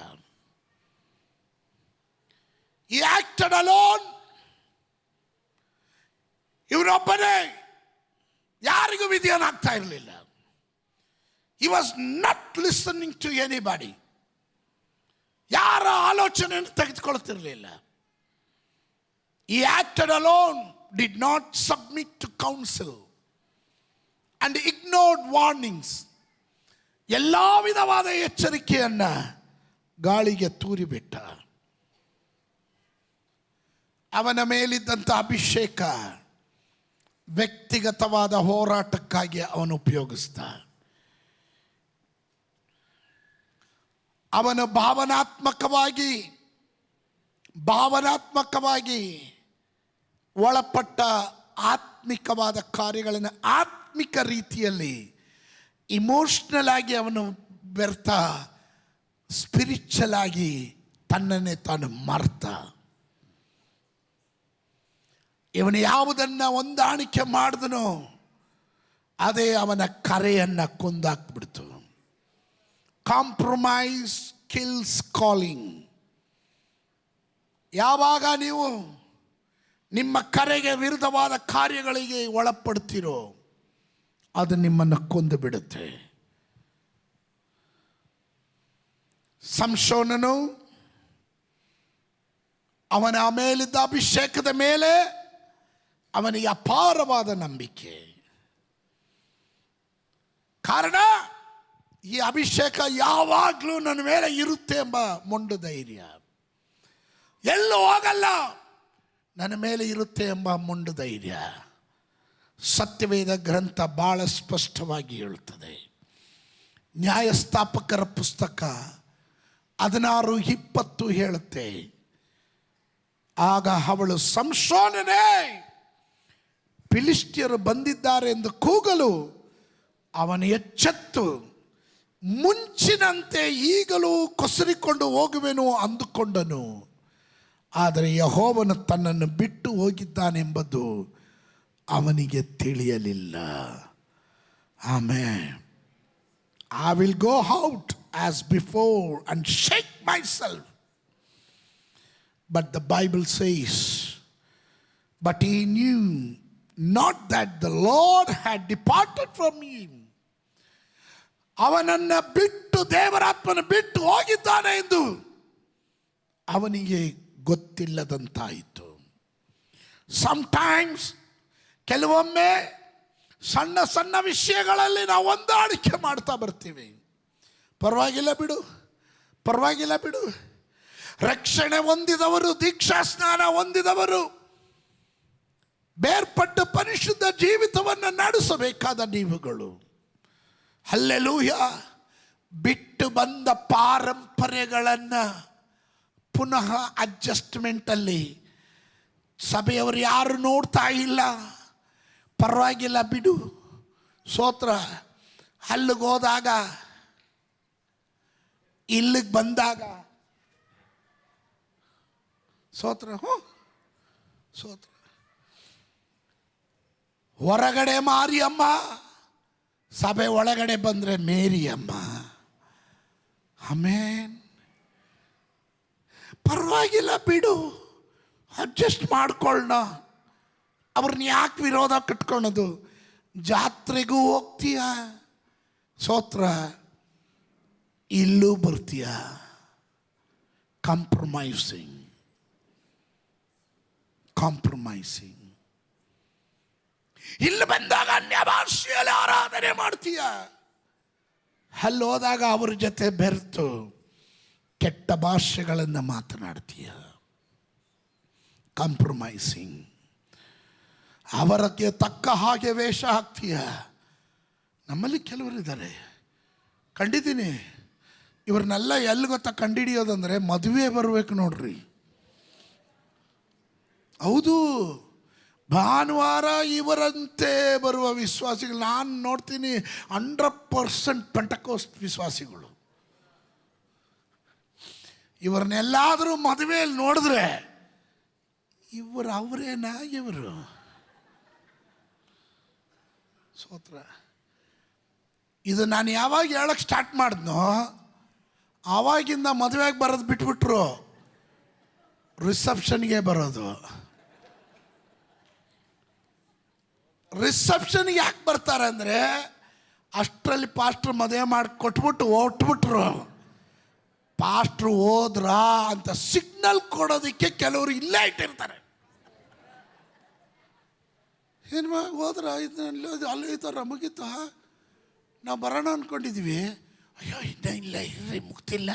He acted alone. ಇವನೊಬ್ಬನೇ, ಯಾರಿಗೂ ವಿಧಿಯನಾಗ್ತಾ ಇರಲಿಲ್ಲ. He was not listening to anybody. ಯಾರ ಆಲೋಚನೆಯನ್ನು ತೆಗೆದುಕೊಳ್ತಿರಲಿಲ್ಲ. He acted alone, did not submit to counsel and ignored warnings. ಎಲ್ಲ ವಿಧವಾದ ಎಚ್ಚರಿಕೆಯನ್ನ ಗಾಳಿಗೆ ತೂರಿಬಿಟ್ಟ. ಅವನ ಮೇಲಿದ್ದಂಥ ಅಭಿಷೇಕ ವ್ಯಕ್ತಿಗತವಾದ ಹೋರಾಟಕ್ಕಾಗಿ ಅವನು ಉಪಯೋಗಿಸ್ದ. ಅವನು ಭಾವನಾತ್ಮಕವಾಗಿ ಒಳಪಟ್ಟ ಆತ್ಮಿಕವಾದ ಕಾರ್ಯಗಳನ್ನು ಆತ್ಮಿಕ ರೀತಿಯಲ್ಲಿ ಇಮೋಷ್ನಲ್ ಆಗಿ ಅವನು ಬೆರ್ತ ಸ್ಪಿರಿಚುವಲ್ ಆಗಿ ತನ್ನನ್ನೇ ತಾನು ಮರ್ತ. ಇವನು ಯಾವುದನ್ನು ಹೊಂದಾಣಿಕೆ ಮಾಡಿದನೋ ಅದೇ ಅವನ ಕರೆಯನ್ನು ಕೊಂದಾಕ್ಬಿಡ್ತು. Compromise kills calling. ಯಾವಾಗ ನೀವು ನಿಮ್ಮ ಕರೆಗೆ ವಿರುದ್ಧವಾದ ಕಾರ್ಯಗಳಿಗೆ ಒಳಪಡ್ತೀರೋ ಅದು ನಿಮ್ಮನ್ನು ಕೊಂದು ಬಿಡುತ್ತೆ. ಸಂಸೋನನು ಅವನ ಮೇಲಿದ್ದ ಅಭಿಷೇಕದ ಮೇಲೆ ಅವನಿಗೆ ಅಪಾರವಾದ ನಂಬಿಕೆ. ಕಾರಣ ಈ ಅಭಿಷೇಕ ಯಾವಾಗಲೂ ನನ್ನ ಮೇಲೆ ಇರುತ್ತೆ ಎಂಬ ಮೊಂಡು ಧೈರ್ಯ. ಎಲ್ಲೂ ಹೋಗಲ್ಲ, ನನ್ನ ಮೇಲೆ ಇರುತ್ತೆ ಎಂಬ ಮೊಂಡು ಧೈರ್ಯ. ಸತ್ಯವೇದ ಗ್ರಂಥ ಬಹಳ ಸ್ಪಷ್ಟವಾಗಿ ಹೇಳುತ್ತದೆ. ನ್ಯಾಯಸ್ಥಾಪಕರ ಪುಸ್ತಕ 16:20 ಹೇಳುತ್ತೆ, ಆಗ ಅವಳು ಸಂಸೋನನೇ, ಫಿಲಿಷ್ಟಿಯರು ಬಂದಿದ್ದಾರೆ ಎಂದು ಕೂಗಲು ಅವನು ಎಚ್ಚೆತ್ತು ಮುಂಚಿನಂತೆ ಈಗಲೂ ಕೊಸರಿಕೊಂಡು ಹೋಗುವೆನು ಅಂದುಕೊಂಡನು. ಆದರೆ ಯೆಹೋವನು ತನ್ನನ್ನು ಬಿಟ್ಟು ಹೋಗಿದ್ದಾನೆಂಬುದು ಅವನಿಗೆ ತಿಳಿಯಲಿಲ್ಲ. Amen. I will go out as before and shake myself. But the Bible says, but he knew not that the Lord had departed from him. ಅವನನ್ನು ಬಿಟ್ಟು, ದೇವರಾತ್ಮನ ಬಿಟ್ಟು ಹೋಗಿದ್ದಾನೆ ಎಂದು ಅವನಿಗೆ ಗೊತ್ತಿಲ್ಲದಂತಾಯಿತು. ಸಮಟೈಮ್ಸ್, ಕೆಲವೊಮ್ಮೆ ಸಣ್ಣ ಸಣ್ಣ ವಿಷಯಗಳಲ್ಲಿ ನಾವು ಹೊಂದಾಣಿಕೆ ಮಾಡ್ತಾ ಬರ್ತೀವಿ. ಪರವಾಗಿಲ್ಲ ಬಿಡು. ರಕ್ಷಣೆ ಹೊಂದಿದವರು, ದೀಕ್ಷಾ ಸ್ನಾನ ಹೊಂದಿದವರು, ಬೇರ್ಪಟ್ಟ ಪರಿಶುದ್ಧ ಜೀವಿತವನ್ನು ನಡೆಸಬೇಕಾದ ನೀವುಗಳು, ಹಲ್ಲೆಲೂಯ, ಬಿಟ್ಟು ಬಂದ ಪಾರಂಪರ್ಯಗಳನ್ನು ಪುನಃ ಅಡ್ಜಸ್ಟ್ಮೆಂಟಲ್ಲಿ ಸಭೆಯವರು ಯಾರು ನೋಡ್ತಾ ಇಲ್ಲ. ಪರವಾಗಿಲ್ಲ ಬಿಡು. ಸ್ತೋತ್ರ. ಅಲ್ಲಿಗೆ ಹೋದಾಗ, ಇಲ್ಲಿಗೆ ಬಂದಾಗ ಸ್ತೋತ್ರ. ಸ್ತೋತ್ರ. ಹೊರಗಡೆ ಮಾರಿಯಮ್ಮ, ಸಭೆ ಒಳಗಡೆ ಬಂದರೆ ಮೇರಿಯಮ್ಮ. ಆಮೆನ್. ಪರವಾಗಿಲ್ಲ ಬಿಡು, ಅಡ್ಜಸ್ಟ್ ಮಾಡ್ಕೊಳ್ಳೋಣ. ಅವ್ರನ್ನ ಯಾಕೆ ವಿರೋಧ ಕಟ್ಕೊಳ್ಳೋದು? ಜಾತ್ರೆಗೂ ಹೋಗ್ತೀಯ, ಸ್ತೋತ್ರ, ಇಲ್ಲೂ ಬರ್ತೀಯ. ಕಾಂಪ್ರಮೈಸಿಂಗ್. ಇಲ್ಲಿ ಬಂದಾಗ ಅನ್ಯ ಭಾಷೆಯಲ್ಲಿ ಆರಾಧನೆ ಮಾಡ್ತೀಯ, ಅಲ್ಲಿ ಹೋದಾಗ ಅವ್ರ ಜೊತೆ ಬೆರೆತು ಕೆಟ್ಟ ಭಾಷೆಗಳನ್ನು ಮಾತನಾಡ್ತೀಯ. ಕಾಂಪ್ರಮೈಸಿಂಗ್. ಅವರಿಗೆ ತಕ್ಕ ಹಾಗೆ ವೇಷ ಹಾಕ್ತೀಯ. ನಮ್ಮಲ್ಲಿ ಕೆಲವರಿದ್ದಾರೆ, ಕಂಡಿದ್ದೀನಿ. ಇವ್ರನ್ನೆಲ್ಲ ಎಲ್ಲಿ ಗೊತ್ತಾ ಕಂಡಿಡಿಯೋದಂದರೆ, ಮದುವೆ ಬರಬೇಕು ನೋಡ್ರಿ. ಹೌದು, ಭಾನುವಾರ ಇವರಂತೆ ಬರುವ ವಿಶ್ವಾಸಿಗಳು ನಾನು ನೋಡ್ತೀನಿ. 100% ಪೆಂಟಕೋಸ್ಟ್ ವಿಶ್ವಾಸಿಗಳು. ಇವ್ರನ್ನೆಲ್ಲಾದರೂ ಮದುವೆಯಲ್ಲಿ ನೋಡಿದ್ರೆ ಅವರೇನಾ ಇವರು? ಸ್ತೋತ್ರ. ಇದು ನಾನು ಯಾವಾಗ ಹೇಳಕ್ಕೆ ಸ್ಟಾರ್ಟ್ ಮಾಡಿದ್ನೋ ಆವಾಗಿಂದ ಮದುವೆಗೆ ಬರೋದು ಬಿಟ್ಬಿಟ್ರು, ರಿಸೆಪ್ಷನ್ಗೆ ಬರೋದು. ರಿಸೆಪ್ಷನ್ಗೆ ಯಾಕೆ ಬರ್ತಾರೆ ಅಂದರೆ, ಅಷ್ಟರಲ್ಲಿ ಪಾಸ್ಟ್ರ್ ಮದುವೆ ಮಾಡಿ ಕೊಟ್ಬಿಟ್ಟು ಹೊಟ್ಬಿಟ್ರು. ಪಾಸ್ಟ್ರು ಹೋದ್ರಾ ಅಂತ ಸಿಗ್ನಲ್ ಕೊಡೋದಕ್ಕೆ ಕೆಲವರು ಇಲ್ಲೇ ಇಟ್ಟಿರ್ತಾರೆ. ಏನು ಹೋದ್ರ ಅಲ್ಲಿ ಇದ್ದಾರ ಮುಗೀತಾ, ನಾವು ಬರೋಣ ಅಂದ್ಕೊಂಡಿದ್ವಿ, ಅಯ್ಯೋ ಇನ್ನೂ ಇಲ್ಲ ಇರ್ರಿ ಮುಗ್ತಿಲ್ಲ,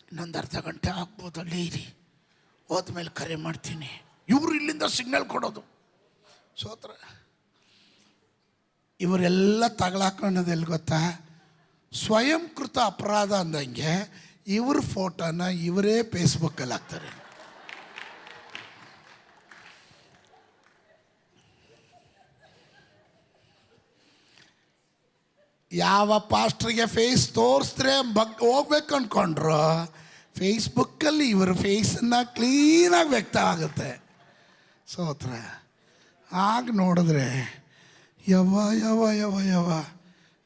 ಇನ್ನೊಂದು ಅರ್ಧ ಗಂಟೆ ಆಗ್ಬೋದು, ಅಲ್ಲೇ ಇರಿ, ಹೋದ್ಮೇಲೆ ಕರೆ ಮಾಡ್ತೀನಿ. ಇವರು ಇಲ್ಲಿಂದ ಸಿಗ್ನಲ್ ಕೊಡೋದು. ಸೋತ್ರ ಇವರೆಲ್ಲ ತಗೊಳಕೊಳ್ಳೋದು ಎಲ್ಲಿ ಗೊತ್ತಾ? ಸ್ವಯಂಕೃತ ಅಪರಾಧ ಅಂದಂಗೆ ಇವ್ರ ಫೋಟೋನ ಇವರೇ ಫೇಸ್ಬುಕ್ಕಲ್ಲಿ ಹಾಕ್ತಾರೆ. ಯಾವ ಪಾಸ್ಟ್ರಿಗೆ ಫೇಸ್ ತೋರಿಸಿದ್ರೆ ಹೋಗ್ಬೇಕು ಅಂದ್ಕೊಂಡ್ರು, ಫೇಸ್ಬುಕ್ಕಲ್ಲಿ ಇವ್ರ ಫೇಸನ್ನು ಕ್ಲೀನಾಗಿ ವ್ಯಕ್ತ ಆಗುತ್ತೆ. ಸೋತ್ರ ಆಗ ನೋಡಿದ್ರೆ ಯವ ಯವ ಯವ ಯವ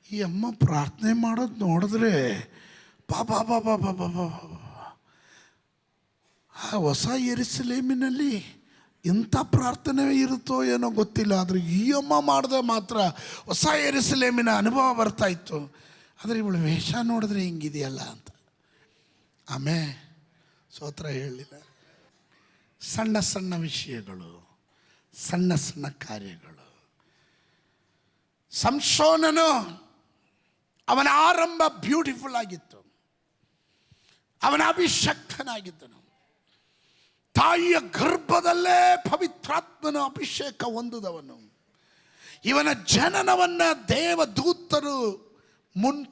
ಈ ಅಮ್ಮ ಪ್ರಾರ್ಥನೆ ಮಾಡೋದು ನೋಡಿದ್ರೆ ಬಾಬಾ ಬಾಬಾ ಬಾಬಾ ಬಾಬಾ, ಆ ಹೊಸ ಯೆರೂಸಲೇಮಿನಲ್ಲಿ ಇಂಥ ಪ್ರಾರ್ಥನೆ ಇರುತ್ತೋ ಏನೋ ಗೊತ್ತಿಲ್ಲ, ಆದರೆ ಈ ಅಮ್ಮ ಮಾಡಿದ್ರೆ ಮಾತ್ರ ಹೊಸ ಯೆರೂಸಲೇಮಿನ ಅನುಭವ ಬರ್ತಾಯಿತ್ತು. ಆದರೆ ಇವಳು ವೇಷ ನೋಡಿದ್ರೆ ಹಿಂಗಿದೆಯಲ್ಲ ಅಂತ. ಆಮೇಲೆ ಸೋತ್ರ ಹೇಳಲಿಲ್ಲ. ಸಣ್ಣ ಸಣ್ಣ ವಿಷಯಗಳು, ಸಣ್ಣ ಸಣ್ಣ ಕಾರ್ಯಗಳು. ಸಂಸೋನನು ಅವನ ಆರಂಭ ಬ್ಯೂಟಿಫುಲ್ ಆಗಿತ್ತು. ಅವನ ಅಭಿಷಕ್ತನಾಗಿದ್ದನು. ತಾಯಿಯ ಗರ್ಭದಲ್ಲೇ ಪವಿತ್ರಾತ್ಮನ ಅಭಿಷೇಕ ಹೊಂದಿದವನು. ಇವನ ಜನನವನ್ನು ದೇವದೂತರು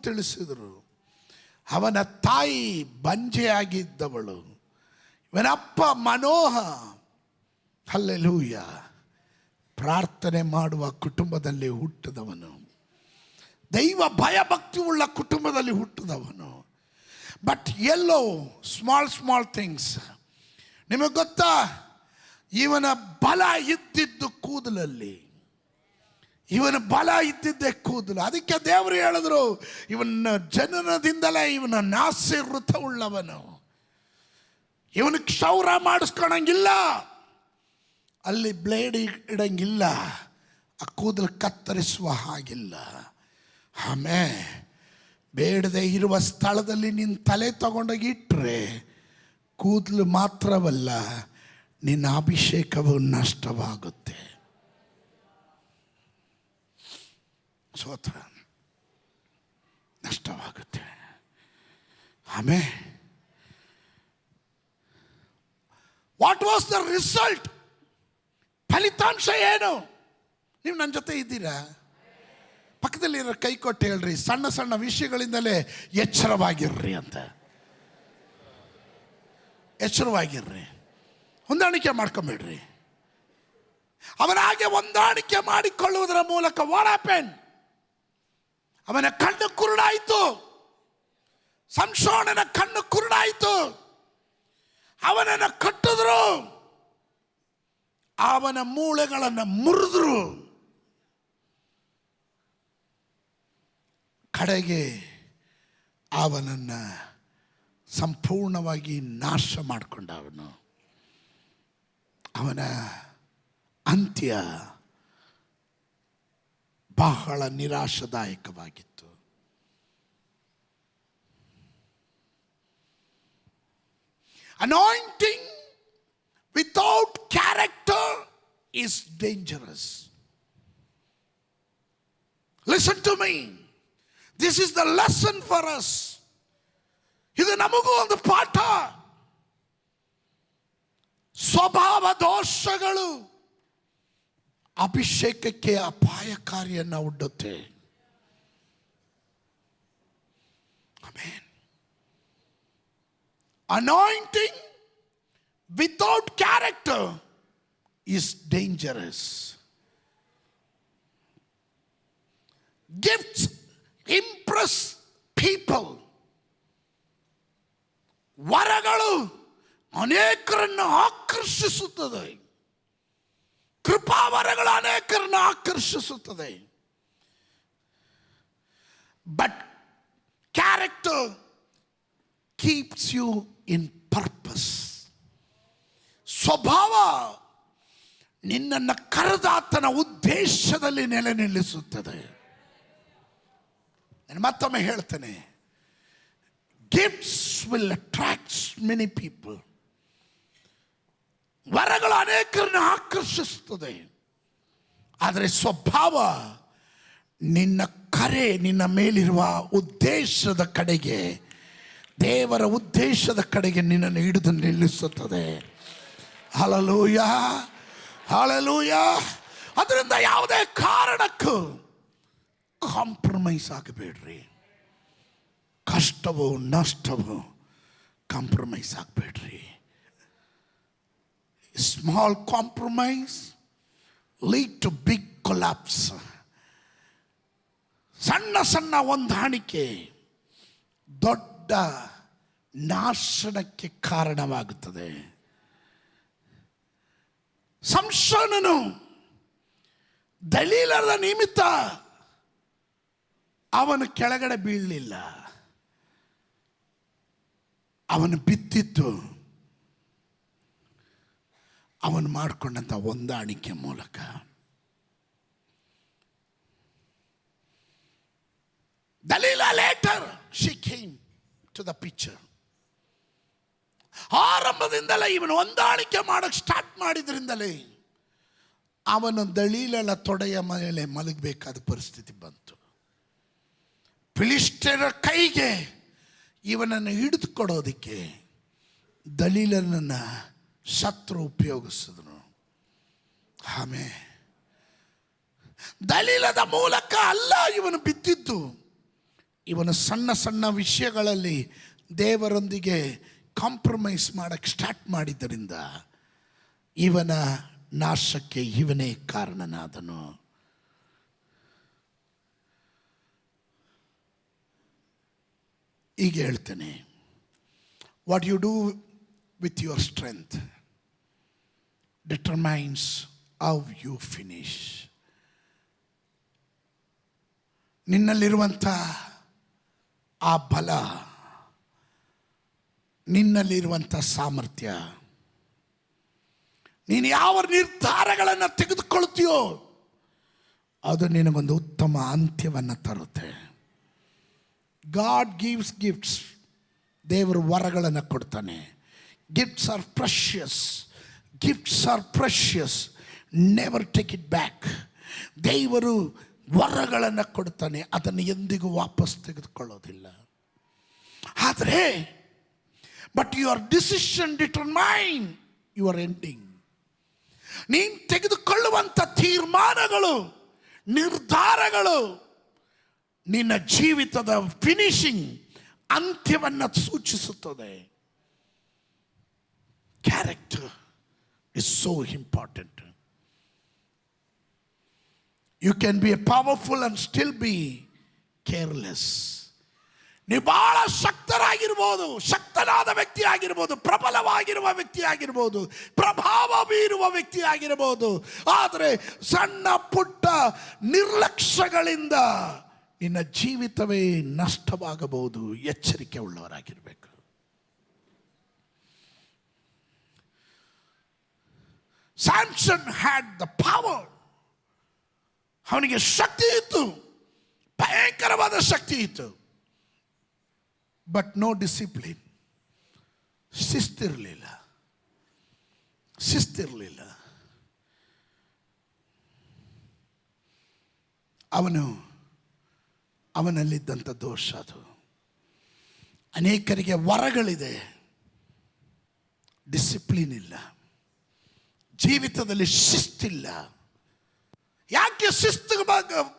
ತಿಳಿಸಿದರು. ಅವನ ತಾಯಿ ಬಂಜೆಯಾಗಿದ್ದವಳು. ಇವನಪ್ಪ ಮನೋಹ, ಹಲ್ಲೆಲೂಯ, ಪ್ರಾರ್ಥನೆ ಮಾಡುವ ಕುಟುಂಬದಲ್ಲಿ ಹುಟ್ಟಿದವನು. ದೈವ ಭಯಭಕ್ತಿ ಉಳ್ಳ ಕುಟುಂಬದಲ್ಲಿ ಹುಟ್ಟಿದವನು. But yellow small things. ನಿಮಗೆ ಗೊತ್ತಾ, ಇವನ ಬಲ ಇದ್ದಿದ್ದು ಕೂದಲಲ್ಲಿ. ಇವನ ಬಲ ಇದ್ದಿದ್ದೇ ಕೂದಲು. ಅದಕ್ಕೆ ದೇವರು ಹೇಳಿದ್ರು, ಇವನ ಜನನದಿಂದಲೇ ಇವನ ನಾಸ್ಯ ವೃತವುಳ್ಳವನು. ಇವನು ಕ್ಷೌರ ಮಾಡಿಸ್ಕೊಳಂಗಿಲ್ಲ, ಅಲ್ಲಿ ಬ್ಲೇಡ್ ಇಡಂಗಿಲ್ಲ, ಆ ಕೂದಲು ಕತ್ತರಿಸುವ ಹಾಗಿಲ್ಲ. ಆಮೇಲೆ ಬೇಡದೆ ಇರುವ ಸ್ಥಳದಲ್ಲಿ ನಿನ್ನ ತಲೆ ತಗೊಂಡೋಗಿ ಇಟ್ಟರೆ ಕೂದಲು ಮಾತ್ರವಲ್ಲ, ನಿನ್ನ ಅಭಿಷೇಕವು ನಷ್ಟವಾಗುತ್ತೆ. ಸೋತ್ರ ನಷ್ಟವಾಗುತ್ತೆ. ಆಮೇಲೆ ವಾಟ್ ವಾಸ್ ದ ರಿಸಲ್ಟ್? ಫಲಿತಾಂಶ ಏನು? ನೀವು ನನ್ನ ಜೊತೆ ಇದ್ದೀರಾ? ಪಕ್ಕದಲ್ಲಿರೋ ಕೈ ಕೊಟ್ಟು ಹೇಳ್ರಿ, ಸಣ್ಣ ಸಣ್ಣ ವಿಷಯಗಳಿಂದಲೇ ಎಚ್ಚರವಾಗಿರ್ರಿ ಅಂತ. ಎಚ್ಚರವಾಗಿರ್ರಿ, ಹೊಂದಾಣಿಕೆ ಮಾಡ್ಕೊಂಬೇಡ್ರಿ. ಅವನಾಗೆ ಹೊಂದಾಣಿಕೆ ಮಾಡಿಕೊಳ್ಳುವುದರ ಮೂಲಕ ವಾಟ್ ಹ್ಯಾಪನ್? ಅವನ ಕಣ್ಣು ಕುರುಡಾಯಿತು. ಸಂಸೋನನ ಕಣ್ಣು ಕುರುಡಾಯಿತು. ಅವನನ್ನು ಕಟ್ಟಿದ್ರು, ಅವನ ಮೂಳೆಗಳನ್ನು ಮುರಿದ್ರು. ಕಡೆಗೆ ಅವನನ್ನು ಸಂಪೂರ್ಣವಾಗಿ ನಾಶ ಮಾಡಿಕೊಂಡ. ಅವನ ಅಂತ್ಯ ಬಹಳ ನಿರಾಶಾದಾಯಕವಾಗಿತ್ತು. Anointing without character is dangerous. Listen to me. This is the lesson for us. ಇದು ನಮಗೂ ಒಂದು ಪಾಠ. ಸ್ವಭಾವ ದೋಷಗಳು ಅಭಿಷೇಕಕ್ಕೆ ಅಪಾಯಕಾರಿಯನ್ನು ಒಡ್ಡುತ್ತೆ. Amen. Anointing without character is dangerous. Gifts impress people. ವರಗಳು ಅನೇಕರನ್ನು ಆಕರ್ಷಿಸುತ್ತದೆ. ಕೃಪಾವರಗಳು ಅನೇಕರನ್ನು ಆಕರ್ಷಿಸುತ್ತದೆ. But character keeps you in purpose. ಸ್ವಭಾವ ನಿನ್ನನ್ನು ಕರೆದಾತನ ಉದ್ದೇಶದಲ್ಲಿ ನೆಲೆ ನಿಲ್ಲಿಸುತ್ತದೆ. ನಾನು ಮತ್ತೊಮ್ಮೆ ಹೇಳ್ತೇನೆ, gifts will attracts many people. ವರಗಳು ಅನೇಕರನ್ನು ಆಕರ್ಷಿಸುತ್ತದೆ. ಆದರೆ ಸ್ವಭಾವ ನಿನ್ನ ಕರೆ, ನಿನ್ನ ಮೇಲಿರುವ ಉದ್ದೇಶದ ಕಡೆಗೆ, ದೇವರ ಉದ್ದೇಶದ ಕಡೆಗೆ ನಿನ್ನನ್ನು ಹಿಡಿದು ನಿಲ್ಲಿಸುತ್ತದೆ. Hallelujah, hallelujah. ಅದರಿಂದ ಯಾವುದೇ ಕಾರಣಕ್ಕೂ ಕಾಂಪ್ರಮೈಸ್ ಆಗಬೇಡ್ರಿ. ಕಷ್ಟವೋ ನಷ್ಟವೋ ಕಾಂಪ್ರಮೈಸ್ ಆಗಬೇಡ್ರಿ. Small compromise lead to big collapse. ಸಣ್ಣ ಸಣ್ಣ ಹೊಂದಾಣಿಕೆ ದೊಡ್ಡ ನಾಶನಕ್ಕೆ ಕಾರಣವಾಗುತ್ತದೆ. ಸಂಸೋನನು ದಲೀಲರ ನಿಮಿತ್ತ ಅವನು ಕೆಳಗಡೆ ಬೀಳಲಿಲ್ಲ. ಅವನು ಬಿದ್ದಿದ್ದು ಅವನು ಮಾಡಿಕೊಂಡಂಥ ಹೊಂದಾಣಿಕೆ ಮೂಲಕ. Delilah later she came to the picture. ಆರಂಭದಿಂದಲೇ ಇವನು ಹೊಂದಾಣಿಕೆ ಮಾಡಕ್ಕೆ ಸ್ಟಾರ್ಟ್ ಮಾಡಿದ್ರಿಂದಲೇ ಅವನು ದಲೀಲಳ ತೊಡೆಯ ಮೇಲೆ ಮಲಗಬೇಕಾದ ಪರಿಸ್ಥಿತಿ ಬಂತು. ಫಿಲಿಷ್ಟಿಯರ ಕೈಗೆ ಇವನನ್ನು ಹಿಡಿದುಕೊಡೋದಕ್ಕೆ ದಲೀಲನನ್ನು ಶತ್ರು ಉಪಯೋಗಿಸಿದ್ರು. ಆಮೇಲೆ ದಲೀಲದ ಮೂಲಕ ಅಲ್ಲ ಇವನು ಬಿದ್ದಿದ್ದು. ಇವನು ಸಣ್ಣ ಸಣ್ಣ ವಿಷಯಗಳಲ್ಲಿ ದೇವರೊಂದಿಗೆ ಕಾಂಪ್ರಮೈಸ್ ಮಾಡಕ್ಕೆ ಸ್ಟಾರ್ಟ್ ಮಾಡಿದ್ದರಿಂದ ಇವನ ನಾಶಕ್ಕೆ ಇವನೇ ಕಾರಣನಾದನು. ಈಗ ಹೇಳ್ತೇನೆ, what you do with your strength determines how you finish. ನಿನ್ನಲ್ಲಿರುವಂಥ ಆ ಬಲ, ನಿನ್ನಲ್ಲಿರುವಂಥ ಸಾಮರ್ಥ್ಯ, ನೀನು ಯಾವ ನಿರ್ಧಾರಗಳನ್ನು ತೆಗೆದುಕೊಳ್ತೀಯೋ ಅದು ನಿನಗೊಂದು ಉತ್ತಮ ಅಂತ್ಯವನ್ನು ತರುತ್ತೆ. God gives gifts. ದೇವರು ವರಗಳನ್ನು ಕೊಡ್ತಾನೆ. Gifts are precious. Gifts are precious. Never take it back. ದೇವರು ವರಗಳನ್ನು ಕೊಡ್ತಾನೆ, ಅದನ್ನು ಎಂದಿಗೂ ವಾಪಸ್ ತೆಗೆದುಕೊಳ್ಳೋದಿಲ್ಲ. ಆದರೆ but your decision determine your ending. ನೀನು ತೆಗೆದುಕೊಳ್ಳುವಂಥ ತೀರ್ಮಾನಗಳು, ನಿರ್ಧಾರಗಳು ನಿನ್ನ ಜೀವಿತದ ಫಿನಿಶಿಂಗ್, ಅಂತ್ಯವನ್ನು ಸೂಚಿಸುತ್ತದೆ. Character is so important. You can be a powerful and still be careless. ನೀವು ಬಹಳ ಶಕ್ತರಾಗಿರ್ಬೋದು, ಶಕ್ತನಾದ ವ್ಯಕ್ತಿ ಆಗಿರ್ಬೋದು, ಪ್ರಬಲವಾಗಿರುವ ವ್ಯಕ್ತಿ ಆಗಿರ್ಬೋದು, ಪ್ರಭಾವ ಬೀರುವ ವ್ಯಕ್ತಿ ಆಗಿರ್ಬೋದು. ಆದರೆ ಸಣ್ಣ ಪುಟ್ಟ ನಿರ್ಲಕ್ಷ್ಯಗಳಿಂದ ನಿನ್ನ ಜೀವಿತವೇ ನಷ್ಟವಾಗಬಹುದು. ಎಚ್ಚರಿಕೆ ಉಳ್ಳವರಾಗಿರಬೇಕು. Samson had the power. ಅವನಿಗೆ ಶಕ್ತಿ ಇತ್ತು, ಭಯಂಕರವಾದ ಶಕ್ತಿ ಇತ್ತು. But no discipline. ಶಿಸ್ತಿರಲಿಲ್ಲ. ಅವನಲ್ಲಿದ್ದಂಥ ದೋಷ ಅದು. ಅನೇಕರಿಗೆ ವರಗಳಿದೆ, ಡಿಸಿಪ್ಲಿನ್ ಇಲ್ಲ, ಜೀವಿತದಲ್ಲಿ ಶಿಸ್ತಿಲ್ಲ. ಯಾಕೆ ಶಿಸ್ತು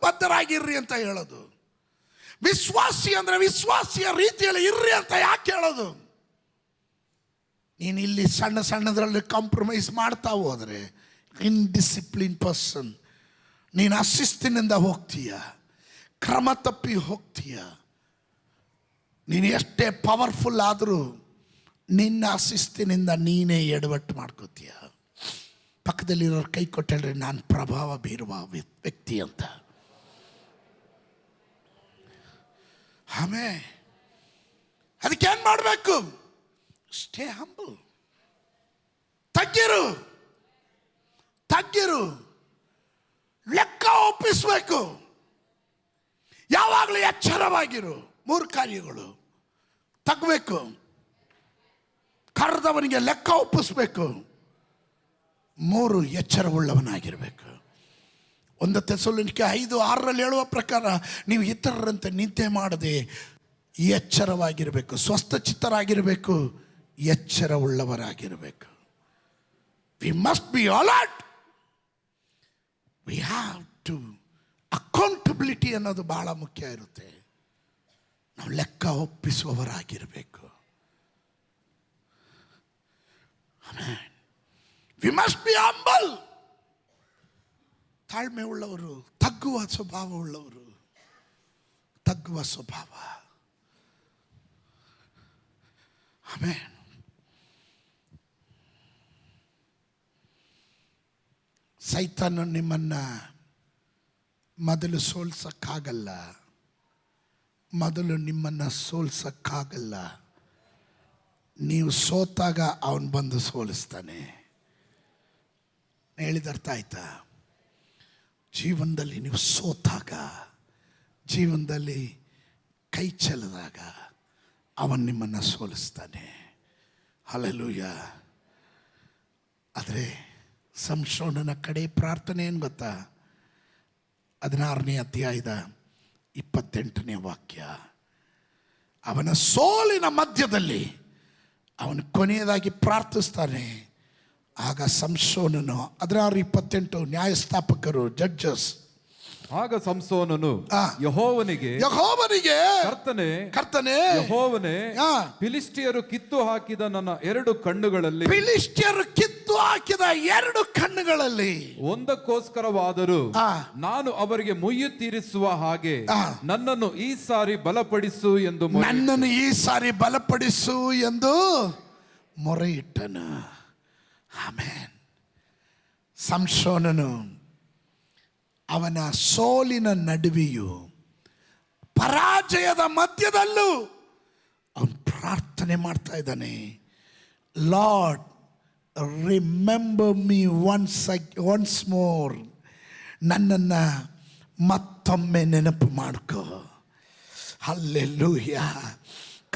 ಬದ್ಧರಾಗಿರ್ರಿ ಅಂತ ಹೇಳೋದು? ವಿಶ್ವಾಸಿ ಅಂದರೆ ವಿಶ್ವಾಸಿಯ ರೀತಿಯಲ್ಲಿ ಇರ್ರಿ ಅಂತ ಯಾಕೆ ಹೇಳೋದು? ನೀನು ಇಲ್ಲಿ ಸಣ್ಣ ಸಣ್ಣದರಲ್ಲಿ ಕಾಂಪ್ರಮೈಸ್ ಮಾಡ್ತಾ ಹೋದರೆ ಇನ್ಡಿಸಿಪ್ಲಿನ್ ಪರ್ಸನ್. ನೀನು ಅಶಿಸ್ತಿನಿಂದ ಹೋಗ್ತೀಯ, ಕ್ರಮ ತಪ್ಪಿ ಹೋಗ್ತೀಯ. ನೀನು ಎಷ್ಟೇ ಪವರ್ಫುಲ್ ಆದರೂ ನಿನ್ನ ಅಶಿಸ್ತಿನಿಂದ ನೀನೇ ಎಡವಟ್ಟು ಮಾಡ್ಕೋತೀಯ. ಪಕ್ಕದಲ್ಲಿರೋರು ಕೈ ಕೊಟ್ಟರೆ ನಾನು ಪ್ರಭಾವ ಬೀರುವ ವ್ಯಕ್ತಿ ಅಂತ. ಆಮೇಲೆ ಅದಕ್ಕೆ ಏನು ಮಾಡಬೇಕು? Stay humble. ತಗ್ಗಿರು. ಲೆಕ್ಕ ಒಪ್ಪಿಸಬೇಕು. ಯಾವಾಗಲೂ ಎಚ್ಚರವಾಗಿರು. 3 ಕಾರ್ಯಗಳು: ತಗಬೇಕು, ಕರೆದವನಿಗೆ ಲೆಕ್ಕ ಒಪ್ಪಿಸ್ಬೇಕು. 3 ಎಚ್ಚರವುಳ್ಳವನಾಗಿರಬೇಕು. 1 ಥೆಸಲೋನಿಕೆ 5:6 ಹೇಳುವ ಪ್ರಕಾರ ನೀವು ಇತರರಂತೆ ನಿದ್ದೆ ಮಾಡದೆ ಎಚ್ಚರವಾಗಿರಬೇಕು, ಸ್ವಸ್ಥಚಿತ್ತರಾಗಿರಬೇಕು, ಎಚ್ಚರವುಳ್ಳವರಾಗಿರಬೇಕು. We must be alert. We have to accountability ಅನ್ನೋದು ಬಹಳ ಮುಖ್ಯ ಇರುತ್ತೆ. ನಾವು ಲೆಕ್ಕ ಒಪ್ಪಿಸುವವರಾಗಿರಬೇಕು. We must be humble. ತಾಳ್ಮೆ ಉಳ್ಳವರು, ತಗ್ಗುವ ಸ್ವಭಾವ ಉಳ್ಳವರು, ತಗ್ಗುವ ಸ್ವಭಾವ. ಆಮೆನ್. ಸೈತಾನ ನಿಮ್ಮನ್ನ ಮೊದಲು ಸೋಲ್ಸಕ್ಕಾಗಲ್ಲ. ಮೊದಲು ನಿಮ್ಮನ್ನು ಸೋಲ್ಸಕ್ಕಾಗಲ್ಲ. ನೀವು ಸೋತಾಗ ಅವನು ಬಂದು ಸೋಲಿಸ್ತಾನೆ. ಹೇಳಿದ ಅರ್ಥ ಆಯ್ತಾ? ಜೀವನದಲ್ಲಿ ನೀವು ಸೋತಾಗ, ಜೀವನದಲ್ಲಿ ಕೈ ಚೆಲ್ಲಿದಾಗ ಅವನು ನಿಮ್ಮನ್ನು ಸೋಲಿಸ್ತಾನೆ. ಹಲ್ಲೆಲೂಯ. ಆದರೆ ಸಂಸೋನನ ಕಡೆ ಪ್ರಾರ್ಥನೆ ಏನು ಗೊತ್ತಾ? 16ನೇ ಅಧ್ಯಾಯದ 28ನೇ ವಾಕ್ಯ. ಅವನ ಸೋಲಿನ ಮಧ್ಯದಲ್ಲಿ ಅವನು ಕೊನೆಯದಾಗಿ ಪ್ರಾರ್ಥಿಸ್ತಾನೆ. ಆಗ ಸಂಸೋನನು 16:28 ನ್ಯಾಯಸ್ಥಾಪಕರು, ಜಡ್ಜಸ್. ಆಗ ಸಂಸೋನನು ಯೆಹೋವನಿಗೆ ಕರ್ತನೇ ಯೆಹೋವನೇ, ಫಿಲಿಷ್ಟಿಯರು ಕಿತ್ತು ಹಾಕಿದ ನನ್ನ 2 ಕಣ್ಣುಗಳಲ್ಲಿ, ಫಿಲಿಷ್ಟಿಯರು ಕಿತ್ತು ಹಾಕಿದ 2 ಕಣ್ಣುಗಳಲ್ಲಿ ಒಂದಕ್ಕೋಸ್ಕರವಾದರೂ ನಾನು ಅವರಿಗೆ ಮುಯ್ಯಿ ತೀರಿಸುವ ಹಾಗೆ ನನ್ನನ್ನು ಈ ಸಾರಿ ಬಲಪಡಿಸು ಎಂದು ಮೊರೆ ಇಟ್ಟನು. ಆಮೆನ್. ಸಂಸೋನನು ಅವನ ಸೋಲಿನ ನಡುವೆಯೂ ಪರಾಜಯದ ಮಧ್ಯದಲ್ಲೂ ಅವನು ಪ್ರಾರ್ಥನೆ ಮಾಡ್ತಾ ಇದ್ದಾನೆ. Lord, remember me once more. ನನ್ನನ್ನು ಮತ್ತೊಮ್ಮೆ ನೆನಪು ಮಾಡ್ಕೋ. ಹಲ್ಲೆಲೂಯಾ.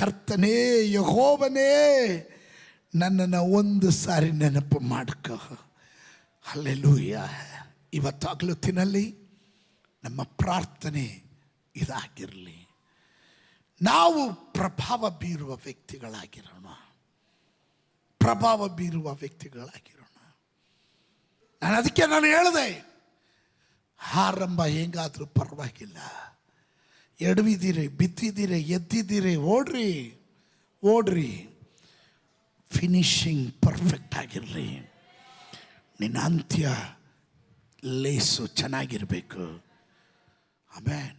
ಕರ್ತನೇ, ಯೆಹೋವನೇ, ನನ್ನನ್ನು ಒಂದು ಸಾರಿ ನೆನಪು ಮಾಡ್ಕೋ. ಹಲ್ಲೆಲೂಯಾ. ಇವತ್ತಾಗಲೊತ್ತಿನಲ್ಲಿ ನಮ್ಮ ಪ್ರಾರ್ಥನೆ ಇದಾಗಿರಲಿ. ನಾವು ಪ್ರಭಾವ ಬೀರುವ ವ್ಯಕ್ತಿಗಳಾಗಿರೋಣ. ಅದಕ್ಕೆ ನಾನು ಹೇಳಿದೆ, ಆರಂಭ ಹೆಂಗಾದ್ರೂ ಪರವಾಗಿಲ್ಲ. ಎಡವಿದ್ದೀರಿ, ಬಿತ್ತಿದ್ದೀರಿ, ಎದ್ದಿದ್ದೀರಿ, ಓಡ್ರಿ. ಫಿನಿಶಿಂಗ್ ಪರ್ಫೆಕ್ಟ್ ಆಗಿರಲಿ. ನಿನ್ನ ಅಂತ್ಯ ಲೇಸು ಚೆನ್ನಾಗಿರಬೇಕು. ಆಮೆನ್.